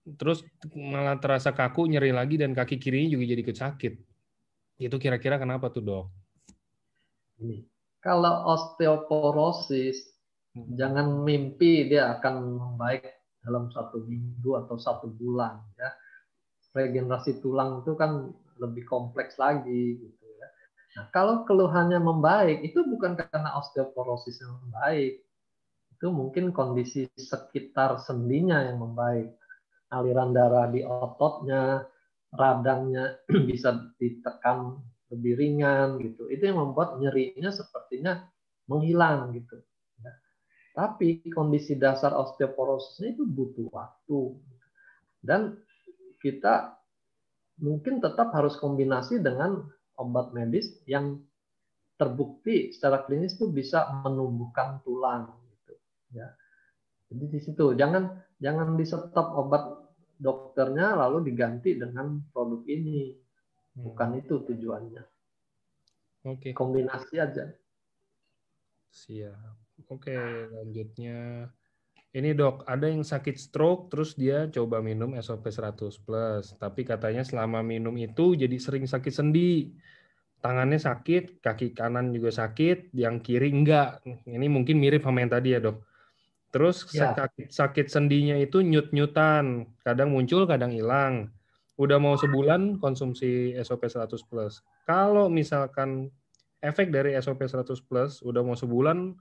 Terus malah terasa kaku, nyeri lagi, dan kaki kirinya juga jadi sakit. Itu kira-kira kenapa tuh, Dok?
Kalau osteoporosis, jangan mimpi dia akan membaik dalam 1 minggu atau 1 bulan. Ya. Regenerasi tulang itu kan lebih kompleks lagi. Gitu ya. Nah, kalau keluhannya membaik, itu bukan karena osteoporosis yang membaik. Itu mungkin kondisi sekitar sendinya yang membaik. Aliran darah di ototnya, radangnya bisa ditekan lebih ringan gitu. Itu yang membuat nyerinya sepertinya menghilang gitu. Ya. Tapi kondisi dasar osteoporosisnya itu butuh waktu. Dan kita mungkin tetap harus kombinasi dengan obat medis yang terbukti secara klinis itu bisa menumbuhkan tulang gitu. Ya. Jadi di situ jangan di stop obat dokternya lalu diganti dengan produk ini. Bukan itu tujuannya.
Oke.
Kombinasi aja.
Siap. Oke, lanjutnya. Ini Dok, ada yang sakit stroke terus dia coba minum SOP 100+, tapi katanya selama minum itu jadi sering sakit sendi. Tangannya sakit, kaki kanan juga sakit, yang kiri enggak. Ini mungkin mirip sama yang tadi ya, Dok. Terus
Ya,
sakit sendinya itu nyut-nyutan, kadang muncul, kadang hilang. Udah mau sebulan konsumsi SOP 100 plus. Kalau misalkan efek dari SOP 100 plus udah mau sebulan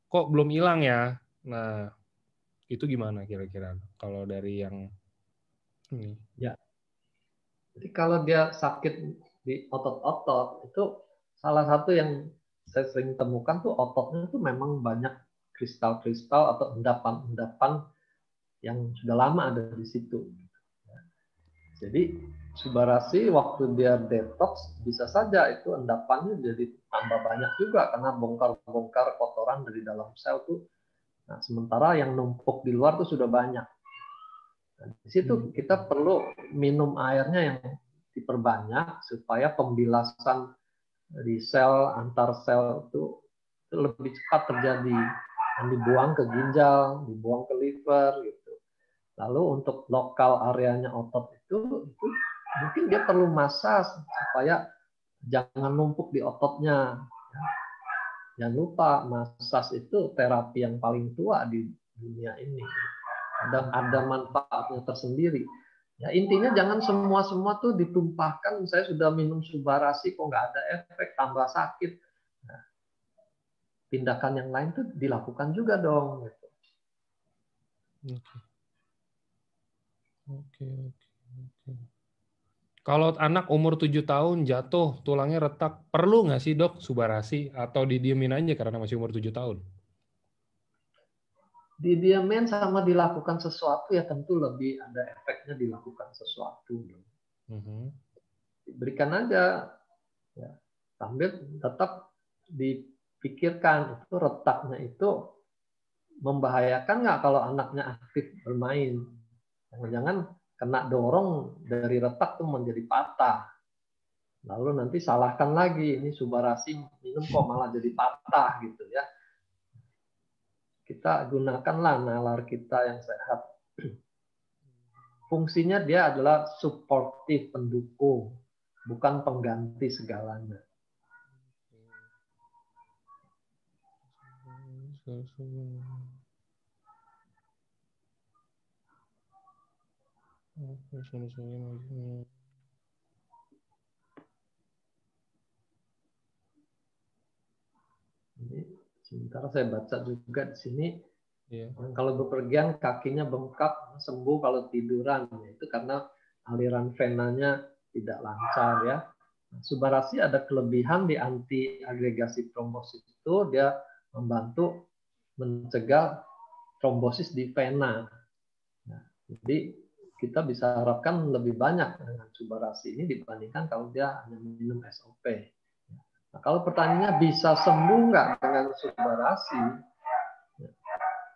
kok belum hilang ya. Nah, itu gimana kira-kira kalau dari yang ini?
ya. Jadi kalau dia sakit di otot-otot itu salah satu yang saya sering temukan tuh ototnya tuh memang banyak kristal-kristal atau endapan-endapan yang sudah lama ada di situ. Jadi Subarasi waktu dia detox bisa saja itu endapannya jadi tambah banyak juga karena bongkar-bongkar kotoran dari dalam sel tuh. Nah, sementara yang numpuk di luar tuh sudah banyak. Nah, di situ kita perlu minum airnya yang diperbanyak supaya pembilasan di sel antar sel itu lebih cepat terjadi. Dan dibuang ke ginjal, dibuang ke liver gitu. Lalu untuk lokal areanya otot itu mungkin dia perlu massage supaya jangan numpuk di ototnya. Jangan lupa massage itu terapi yang paling tua di dunia ini. Ada manfaatnya tersendiri. Ya intinya jangan semua tuh ditumpahkan. Saya sudah minum Subarasi kok nggak ada efek, tambah sakit. Nah, tindakan yang lain tuh dilakukan juga dong. Gitu.
Oke. Kalau anak umur 7 tahun jatuh, tulangnya retak, perlu nggak sih dok Subarasi? Atau didiemin aja karena masih umur 7 tahun?
Didiamin sama dilakukan sesuatu ya tentu lebih ada efeknya dilakukan sesuatu. Berikan aja ya, sambil tetap dipikirkan itu retaknya itu membahayakan nggak kalau anaknya aktif bermain. Jangan-jangan kena dorong dari retak tuh menjadi patah. Lalu nanti salahkan lagi, ini Subarasi minum kok malah jadi patah gitu ya. Kita gunakanlah nalar kita yang sehat. Fungsinya dia adalah suportif, pendukung, bukan pengganti segalanya. Ini sementara saya baca juga di sini, kalau bepergian kakinya bengkak, sembuh kalau tiduran. Itu karena aliran venanya tidak lancar ya. Subarasi ada kelebihan di anti agregasi trombosit itu dia membantu mencegah trombosis di vena. Nah, jadi kita bisa harapkan lebih banyak dengan Subarasi ini dibandingkan kalau dia hanya minum SOP. Nah, kalau pertanyaannya bisa sembuh nggak dengan Subarasi?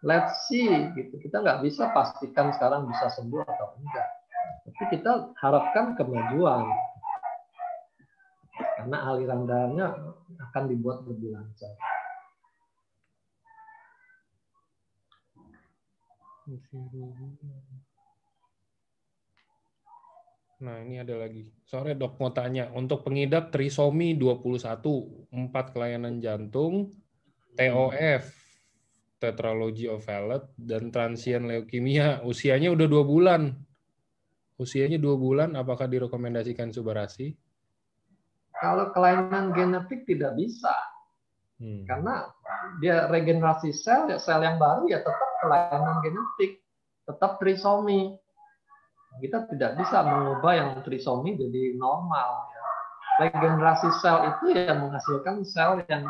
Let's see, gitu. Kita nggak bisa pastikan sekarang bisa sembuh atau enggak. Tapi kita harapkan kemajuan. Karena aliran darahnya akan dibuat lebih lancar.
Nah, ini ada lagi. Sore dok mau tanya, untuk pengidap trisomi 21, 4 kelainan jantung, TOF, tetralogy of Fallot, dan transient leukemia, usianya udah 2 bulan. Usianya 2 bulan, apakah direkomendasikan Subarasi?
Kalau kelainan genetik tidak bisa. Karena dia regenerasi sel yang baru ya tetap kelainan genetik, tetap trisomi. Kita tidak bisa mengubah yang trisomi jadi normal. Regenerasi sel itu yang menghasilkan sel yang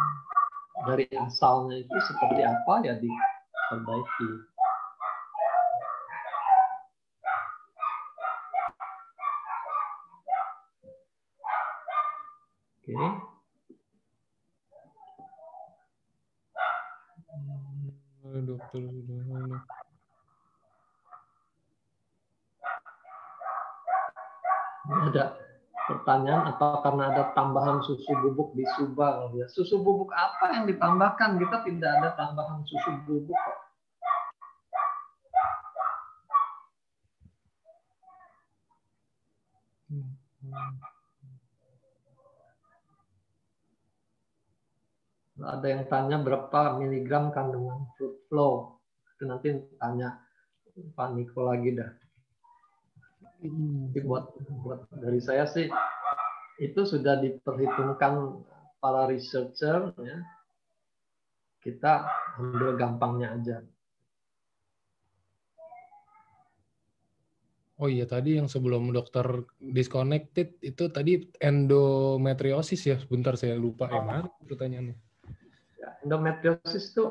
dari asalnya itu seperti apa ya diperbaiki. Oke.
Dokter
ada pertanyaan apa karena ada tambahan susu bubuk di Subang ya. Susu bubuk apa yang ditambahkan? Kita tidak ada tambahan susu bubuk kok. Ada yang tanya berapa miligram kandungan fruit flow. nanti tanya Pak Niko lagi dah. Jadi buat dari saya sih itu sudah diperhitungkan para researcher, ya. Kita ambil gampangnya aja.
Oh iya, tadi yang sebelum dokter disconnected itu tadi endometriosis ya. Sebentar saya lupa. Mana pertanyaannya?
Ya, endometriosis itu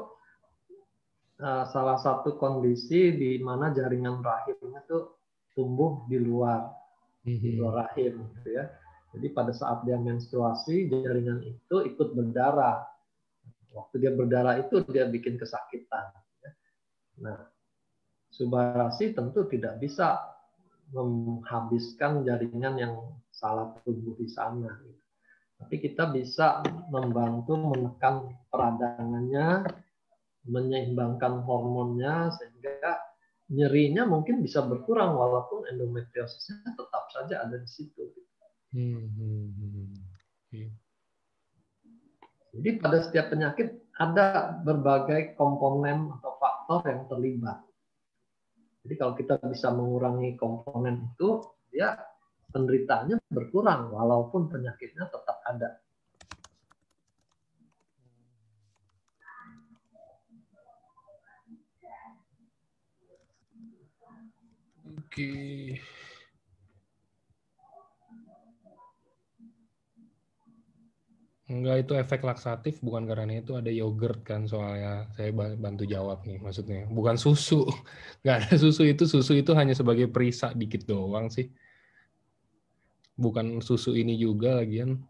salah satu kondisi di mana jaringan rahimnya tuh tumbuh di luar rahim, gitu ya. Jadi pada saat dia menstruasi, jaringan itu ikut berdarah. Waktu dia berdarah itu dia bikin kesakitan. Nah, subarasi tentu tidak bisa menghabiskan jaringan yang salah tumbuh di sana. Tapi kita bisa membantu menekan peradangannya, menyeimbangkan hormonnya, sehingga nyerinya mungkin bisa berkurang walaupun endometriosisnya tetap saja ada di situ. Jadi pada setiap penyakit ada berbagai komponen atau faktor yang terlibat. Jadi kalau kita bisa mengurangi komponen itu, dia penderitaannya berkurang walaupun penyakitnya tetap ada.
Oke. Enggak, itu efek laksatif, bukan karena itu ada yogurt kan, soalnya saya bantu jawab nih, maksudnya bukan susu. Nggak ada susu itu hanya sebagai perisa dikit doang sih, bukan susu ini juga lagian.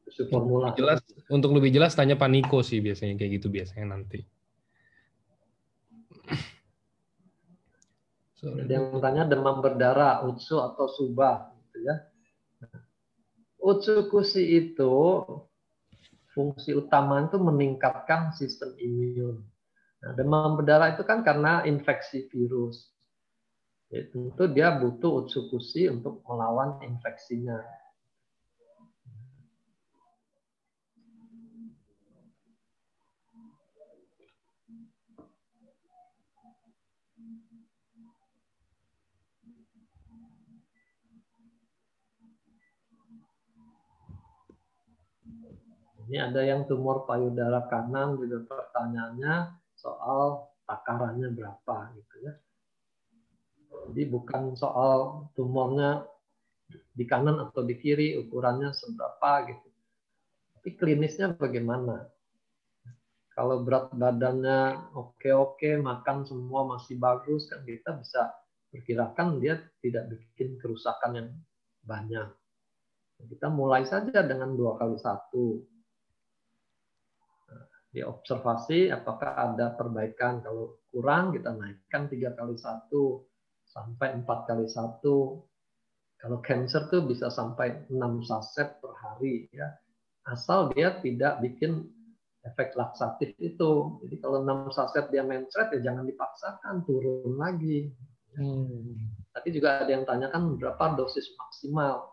Susu formula.
Untuk lebih jelas tanya Pak Niko sih, biasanya kayak gitu biasanya nanti.
Ada yang tanya demam berdarah, utsu atau subah, gitu ya. Utsukushi itu fungsi utama itu meningkatkan sistem imun. Nah, demam berdarah itu kan karena infeksi virus. Ya, tentu dia butuh utsukushi untuk melawan infeksinya. Ini ada yang tumor payudara kanan, juga pertanyaannya soal takarannya berapa, gitu ya. Jadi bukan soal tumornya di kanan atau di kiri, ukurannya seberapa, gitu. Tapi klinisnya bagaimana? Kalau berat badannya oke-oke, makan semua masih bagus, kan kita bisa perkirakan dia tidak bikin kerusakan yang banyak. Kita mulai saja dengan 2x1. Diobservasi apakah ada perbaikan. Kalau kurang kita naikkan 3x1 sampai 4x1. Kalau cancer tuh bisa sampai 6 saset per hari, ya. Asal dia tidak bikin efek laksatif itu. Jadi kalau 6 saset dia mencret, ya jangan dipaksakan, turun lagi. Tadi juga ada yang tanyakan berapa dosis maksimal.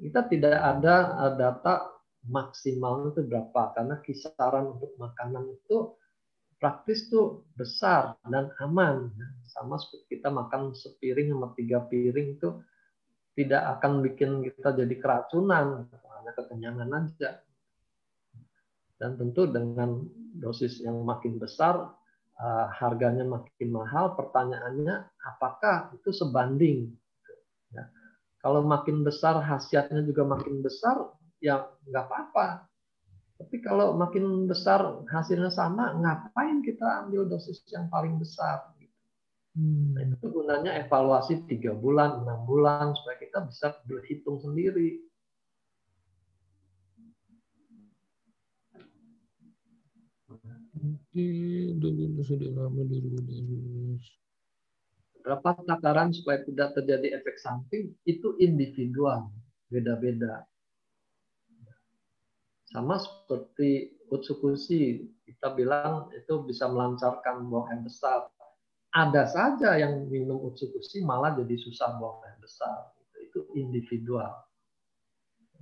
Kita tidak ada data maksimal itu berapa, karena kisaran untuk makanan itu praktis tuh besar dan aman. Sama seperti kita makan sepiring sama 3 piring itu tidak akan bikin kita jadi keracunan, hanya kekenyangan aja. Dan tentu dengan dosis yang makin besar, harganya makin mahal. Pertanyaannya, apakah itu sebanding? Ya. Kalau makin besar, khasiatnya juga makin besar, ya nggak apa-apa. Tapi kalau makin besar hasilnya sama, ngapain kita ambil dosis yang paling besar? Nah, itu gunanya evaluasi 3 bulan, 6 bulan, supaya kita bisa berhitung sendiri.
Sudah lama 2012.
Berapa takaran supaya tidak terjadi efek samping, itu individual, beda-beda. Sama seperti utsukushi, kita bilang itu bisa melancarkan buang air besar. Ada saja yang minum utsukushi malah jadi susah buang air besar. Itu individual.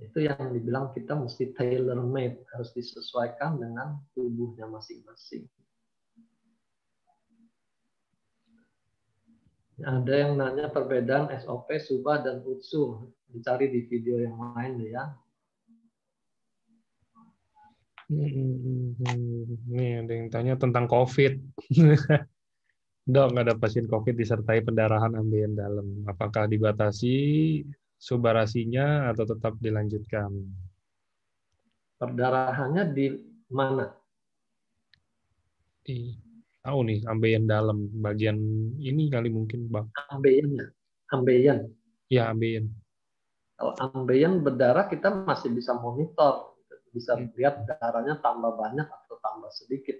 Itu yang dibilang kita mesti tailor made, harus disesuaikan dengan tubuhnya masing-masing. Ada yang nanya perbedaan SOP, Subah, dan UTSU. Dicari di video yang lain ya.
Nih ada yang tanya tentang COVID. Dok, ada pasien COVID disertai pendarahan ambeien dalam. Apakah dibatasi subarasinya atau tetap dilanjutkan?
Perdarahannya di mana?
Tahu nih, ambeien dalam bagian ini kali mungkin, Bang.
Ambeiennya. Ambeien.
Ya, ambeien.
Kalau ambeien berdarah kita masih bisa monitor. Bisa lihat darahnya tambah banyak atau tambah sedikit.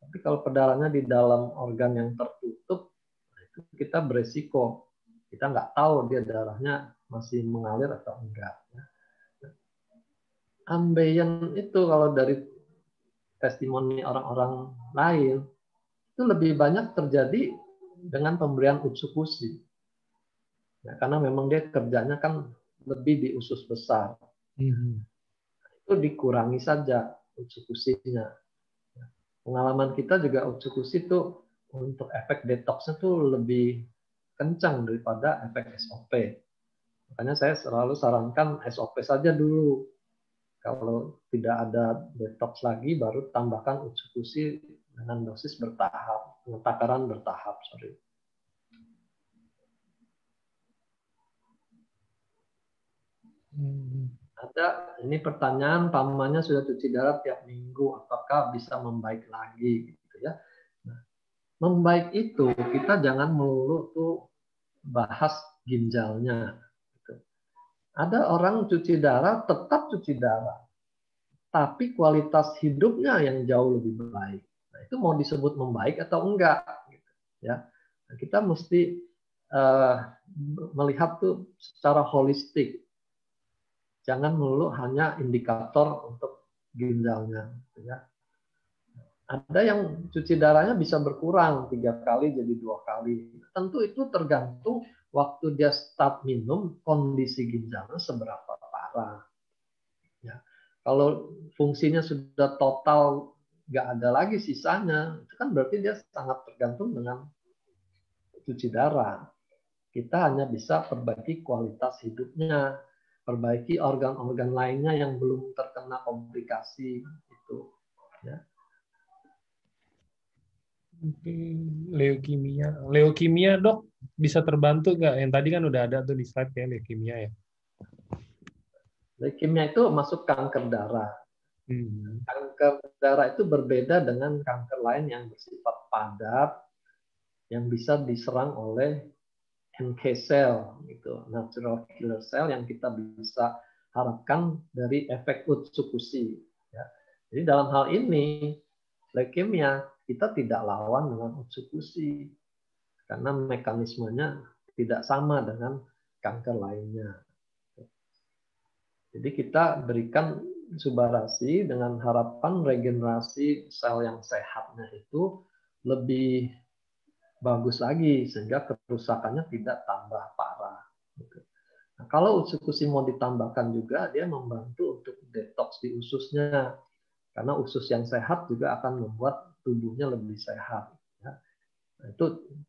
Tapi kalau perdarahannya di dalam organ yang tertutup, itu kita beresiko. Kita nggak tahu dia darahnya masih mengalir atau enggak. Ambeien itu kalau dari testimoni orang-orang lain, itu lebih banyak terjadi dengan pemberian utsukushi. Ya, karena memang dia kerjanya kan lebih di usus besar. Itu dikurangi saja utsukushinya. Pengalaman kita juga utsukushi itu untuk efek detoksnya tuh lebih kencang daripada efek SOP. Makanya saya selalu sarankan SOP saja dulu. Kalau tidak ada detox lagi, baru tambahkan utsukushi dengan dosis bertahap, takaran bertahap. Ada ini pertanyaan, pamannya sudah cuci darah tiap minggu, apakah bisa membaik lagi gitu ya. Nah, membaik itu kita jangan melulu tuh bahas ginjalnya gitu. Ada orang cuci darah tetap cuci darah, tapi kualitas hidupnya yang jauh lebih baik. Nah, itu mau disebut membaik atau enggak gitu ya. Nah, kita mesti melihat tuh secara holistik. Jangan melulu hanya indikator untuk ginjalnya. Ya. Ada yang cuci darahnya bisa berkurang 3 kali jadi 2 kali. Tentu itu tergantung waktu dia start minum, kondisi ginjalnya seberapa parah. Ya. Kalau fungsinya sudah total, nggak ada lagi sisanya, itu kan berarti dia sangat tergantung dengan cuci darah. Kita hanya bisa perbaiki kualitas hidupnya, perbaiki organ-organ lainnya yang belum terkena komplikasi itu. Ya.
Leukemia dok bisa terbantu nggak? Yang tadi kan udah ada tuh di slide ya leukemia ya.
Leukemia itu masuk kanker darah. Kanker darah itu berbeda dengan kanker lain yang bersifat padat, yang bisa diserang oleh NK cell, gitu, natural killer cell yang kita bisa harapkan dari efek utsukushi. Ya. Jadi dalam hal ini leukemia kita tidak lawan dengan utsukushi karena mekanismenya tidak sama dengan kanker lainnya. Jadi kita berikan subarasi dengan harapan regenerasi sel yang sehatnya itu lebih bagus lagi sehingga kerusakannya tidak tambah parah. Nah, kalau utsukushi mau ditambahkan juga, dia membantu untuk detox di ususnya. Karena usus yang sehat juga akan membuat tubuhnya lebih sehat. Ya. Nah, itu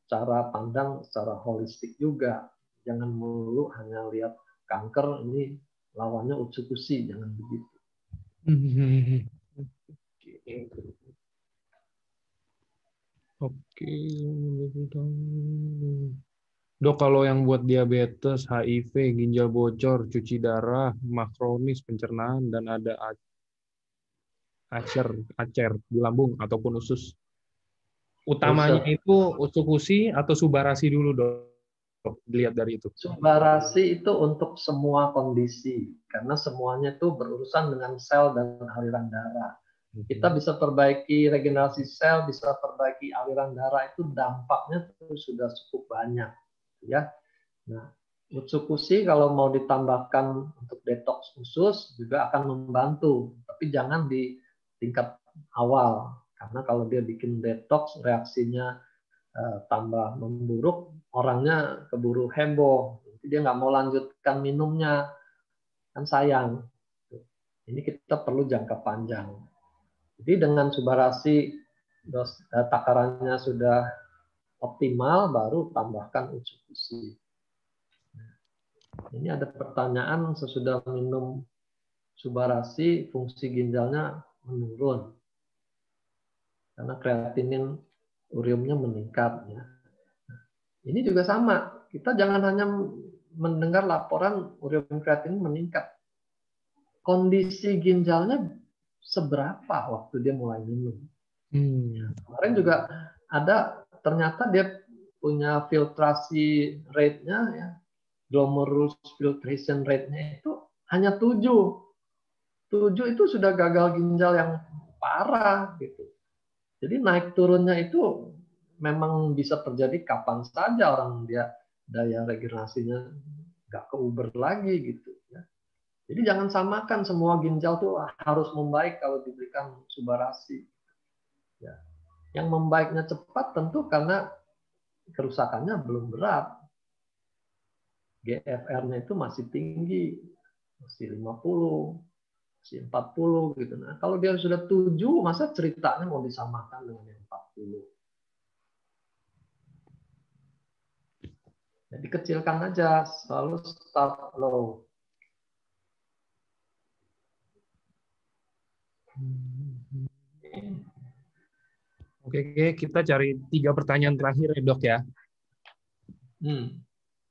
cara pandang secara holistik juga. Jangan melulu hanya lihat kanker, ini lawannya utsukushi, jangan begitu.
Oke. Dok, kalau yang buat diabetes, HIV, ginjal bocor, cuci darah, makronis, pencernaan, dan ada acer di lambung ataupun usus, utamanya itu utsukushi atau subarasi dulu dok, dilihat dari itu.
Subarasi itu untuk semua kondisi, karena semuanya itu berurusan dengan sel dan aliran darah. Kita bisa perbaiki regenerasi sel, bisa perbaiki aliran darah, itu dampaknya itu sudah cukup banyak. Ya. Nah, utsukushi kalau mau ditambahkan untuk detox usus juga akan membantu, tapi jangan di tingkat awal, karena kalau dia bikin detox reaksinya tambah memburuk, orangnya keburu heboh, dia nggak mau lanjutkan minumnya, kan sayang. Ini kita perlu jangka panjang. Jadi dengan subarasi takarannya sudah optimal, baru tambahkan unsur besi. Ini ada pertanyaan, sesudah minum subarasi fungsi ginjalnya menurun karena kreatinin uriumnya meningkat. Ini juga sama. Kita jangan hanya mendengar laporan urium kreatinin meningkat. Kondisi ginjalnya seberapa waktu dia mulai minum. Kemarin juga ada, ternyata dia punya filtrasi rate-nya, ya, glomerulus filtration rate-nya itu hanya 7. 7 itu sudah gagal ginjal yang parah gitu. Jadi naik turunnya itu memang bisa terjadi kapan saja, orang dia daya regenerasinya nggak keuber lagi gitu. Ya. Jadi jangan samakan semua ginjal tuh harus membaik kalau diberikan subarasi. Ya. Yang membaiknya cepat tentu karena kerusakannya belum berat. GFR-nya itu masih tinggi, masih 50, masih 40 gitu. Nah, kalau dia sudah 7, masa ceritanya mau disamakan dengan yang 40? Jadi kecilkan aja, selalu start low.
Oke, kita cari 3 pertanyaan terakhir ya, Dok ya.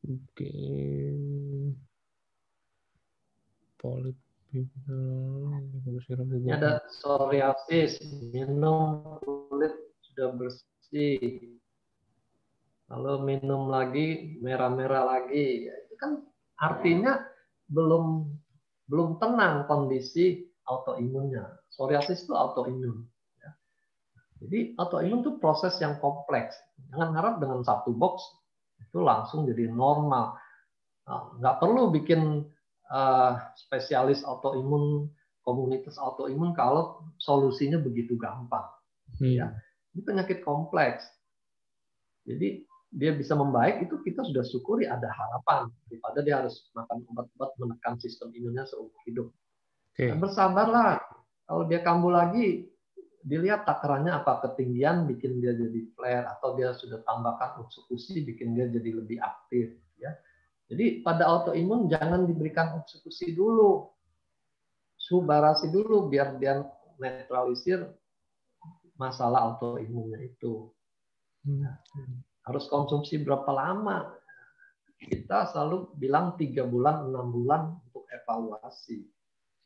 Oke. Polip.
Ini ada psoriasis, minum kulit sudah bersih, lalu minum lagi merah-merah lagi. Ya, itu kan artinya belum tenang kondisi autoimunnya. Psoriasis itu autoimun. Ya. Jadi autoimun itu proses yang kompleks. Jangan harap dengan satu box itu langsung jadi normal. Nah, nggak perlu bikin spesialis autoimun, komunitas autoimun kalau solusinya begitu gampang. Ya, ini penyakit kompleks. Jadi dia bisa membaik, itu kita sudah syukuri, ada harapan daripada dia harus makan obat-obat menekan sistem imunnya seumur hidup. Dan bersabarlah, kalau dia kambuh lagi, dilihat takarannya apa, ketinggian bikin dia jadi flare, atau dia sudah tambahkan eksekusi bikin dia jadi lebih aktif. Ya. Jadi pada autoimun jangan diberikan eksekusi dulu, subarasi dulu biar dia netralisir masalah autoimunnya itu. Nah, harus konsumsi berapa lama? Kita selalu bilang 3 bulan, 6 bulan untuk evaluasi.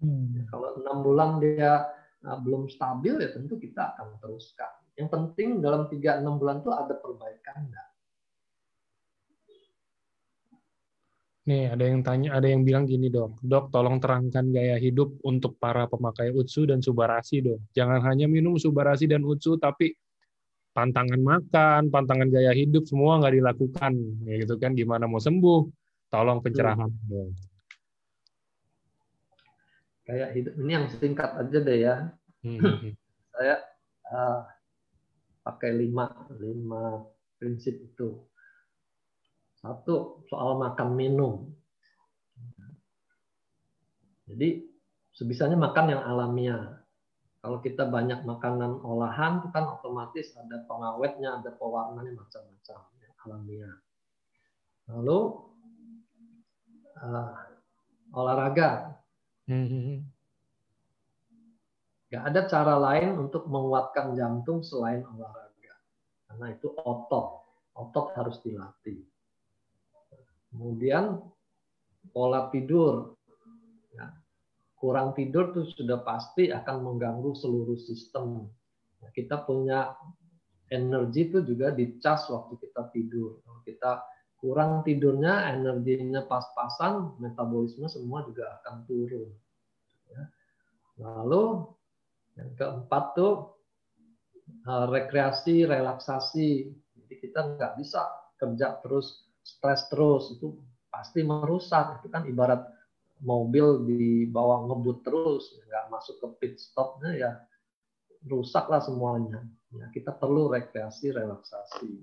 Ya, kalau 6 bulan dia belum stabil, ya tentu kita akan teruskan. Yang penting dalam 3-6 bulan itu ada perbaikan enggak?
Nih, ada yang bilang gini, Dok. Dok, tolong terangkan gaya hidup untuk para pemakai Utsu dan Subarasi, Dok. Jangan hanya minum Subarasi dan Utsu, tapi pantangan makan, pantangan gaya hidup, semua nggak dilakukan. Ya gitu kan, gimana mau sembuh? Tolong pencerahan, Dok.
Gaya hidup ini yang singkat aja deh ya. Saya pakai 5 prinsip itu. 1, soal makan minum. Jadi sebisanya makan yang alamiah. Kalau kita banyak makanan olahan, itu kan otomatis ada pengawetnya, ada pewarnanya macam-macam, yang alamiah. Lalu olahraga. Gak ada cara lain untuk menguatkan jantung selain olahraga. Karena itu otot harus dilatih. Kemudian pola tidur. Ya, kurang tidur itu sudah pasti akan mengganggu seluruh sistem. Kita punya energi itu juga dicas waktu kita tidur. Kalau kita kurang tidurnya, energinya pas-pasan, metabolisme semua juga akan turun. Lalu yang keempat tuh rekreasi, relaksasi. Jadi kita nggak bisa kerja terus, stres terus, itu pasti merusak. Itu kan ibarat mobil dibawa ngebut terus, nggak masuk ke pit stopnya, ya rusaklah semuanya. Ya, kita perlu rekreasi, relaksasi.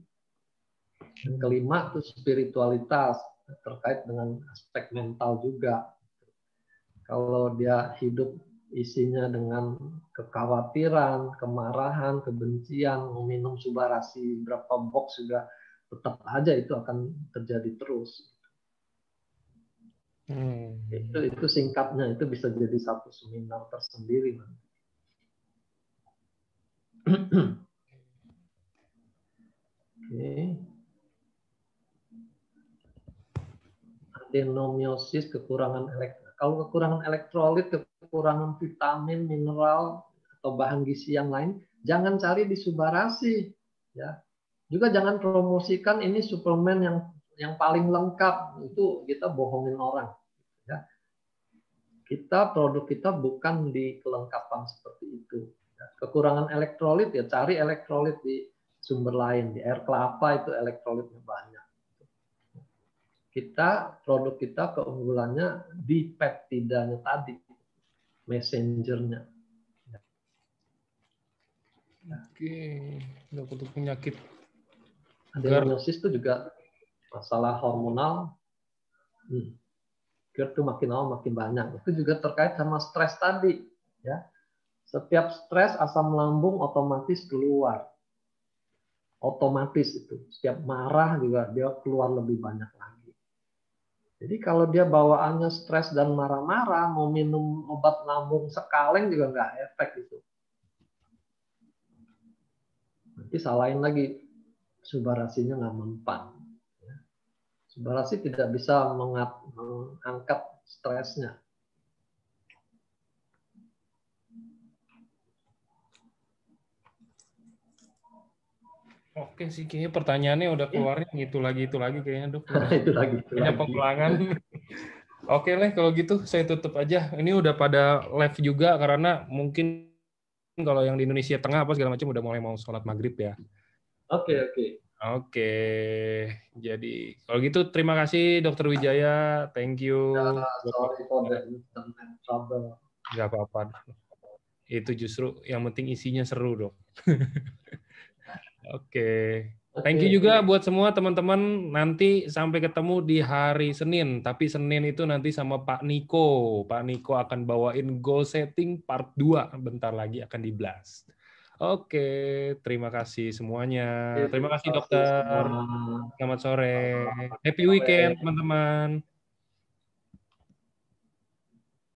Yang kelima itu spiritualitas, terkait dengan aspek mental juga. Kalau dia hidup isinya dengan kekhawatiran, kemarahan, kebencian, meminum Subarasi berapa box juga tetap aja itu akan terjadi terus. Itu singkatnya, itu bisa jadi satu seminar tersendiri. Oke. Adenomiosis, kekurangan elektrolit. Kalau kekurangan elektrolit, kekurangan vitamin, mineral, atau bahan gizi yang lain, jangan cari di Subarasi. Ya. Juga jangan promosikan ini suplemen yang paling lengkap. Itu kita bohongin orang. Ya. Produk kita bukan di kelengkapan seperti itu. Ya. Kekurangan elektrolit, ya cari elektrolit di sumber lain. Di air kelapa itu elektrolitnya banyak. Produk kita keunggulannya di peptidanya tadi, messengernya.
Oke, untuk penyakit
adenomiosis itu juga masalah hormonal. GERD itu makin lama makin banyak. Itu juga terkait sama stres tadi. Ya, setiap stres asam lambung otomatis keluar. Otomatis itu. Setiap marah juga dia keluar lebih banyak lagi. Jadi kalau dia bawaannya stres dan marah-marah, mau minum obat lambung sekaleng juga nggak efek itu. Nanti salahin lagi, Subarasinya nggak mempan. Subarasi tidak bisa mengangkat stresnya.
Oke sih, kayaknya pertanyaannya udah keluarnya itu lagi kayaknya dok.
Itu lagi.
Pengulangan. Oke lah kalau gitu saya tutup aja. Ini udah pada live juga karena mungkin kalau yang di Indonesia Tengah apa segala macam udah mulai mau sholat maghrib ya. Oke. Jadi kalau gitu terima kasih Dokter Wijaya. Thank you.
Sorry for the internet trouble.
Gak apa-apa. Itu justru yang penting isinya seru dok. Oke. Thank you juga buat semua teman-teman. Nanti sampai ketemu di hari Senin. Tapi Senin itu nanti sama Pak Niko. Pak Niko akan bawain goal setting part 2. Bentar lagi akan di-blast. Oke. Terima kasih semuanya. Terima kasih dokter. Selamat sore. Happy weekend teman-teman.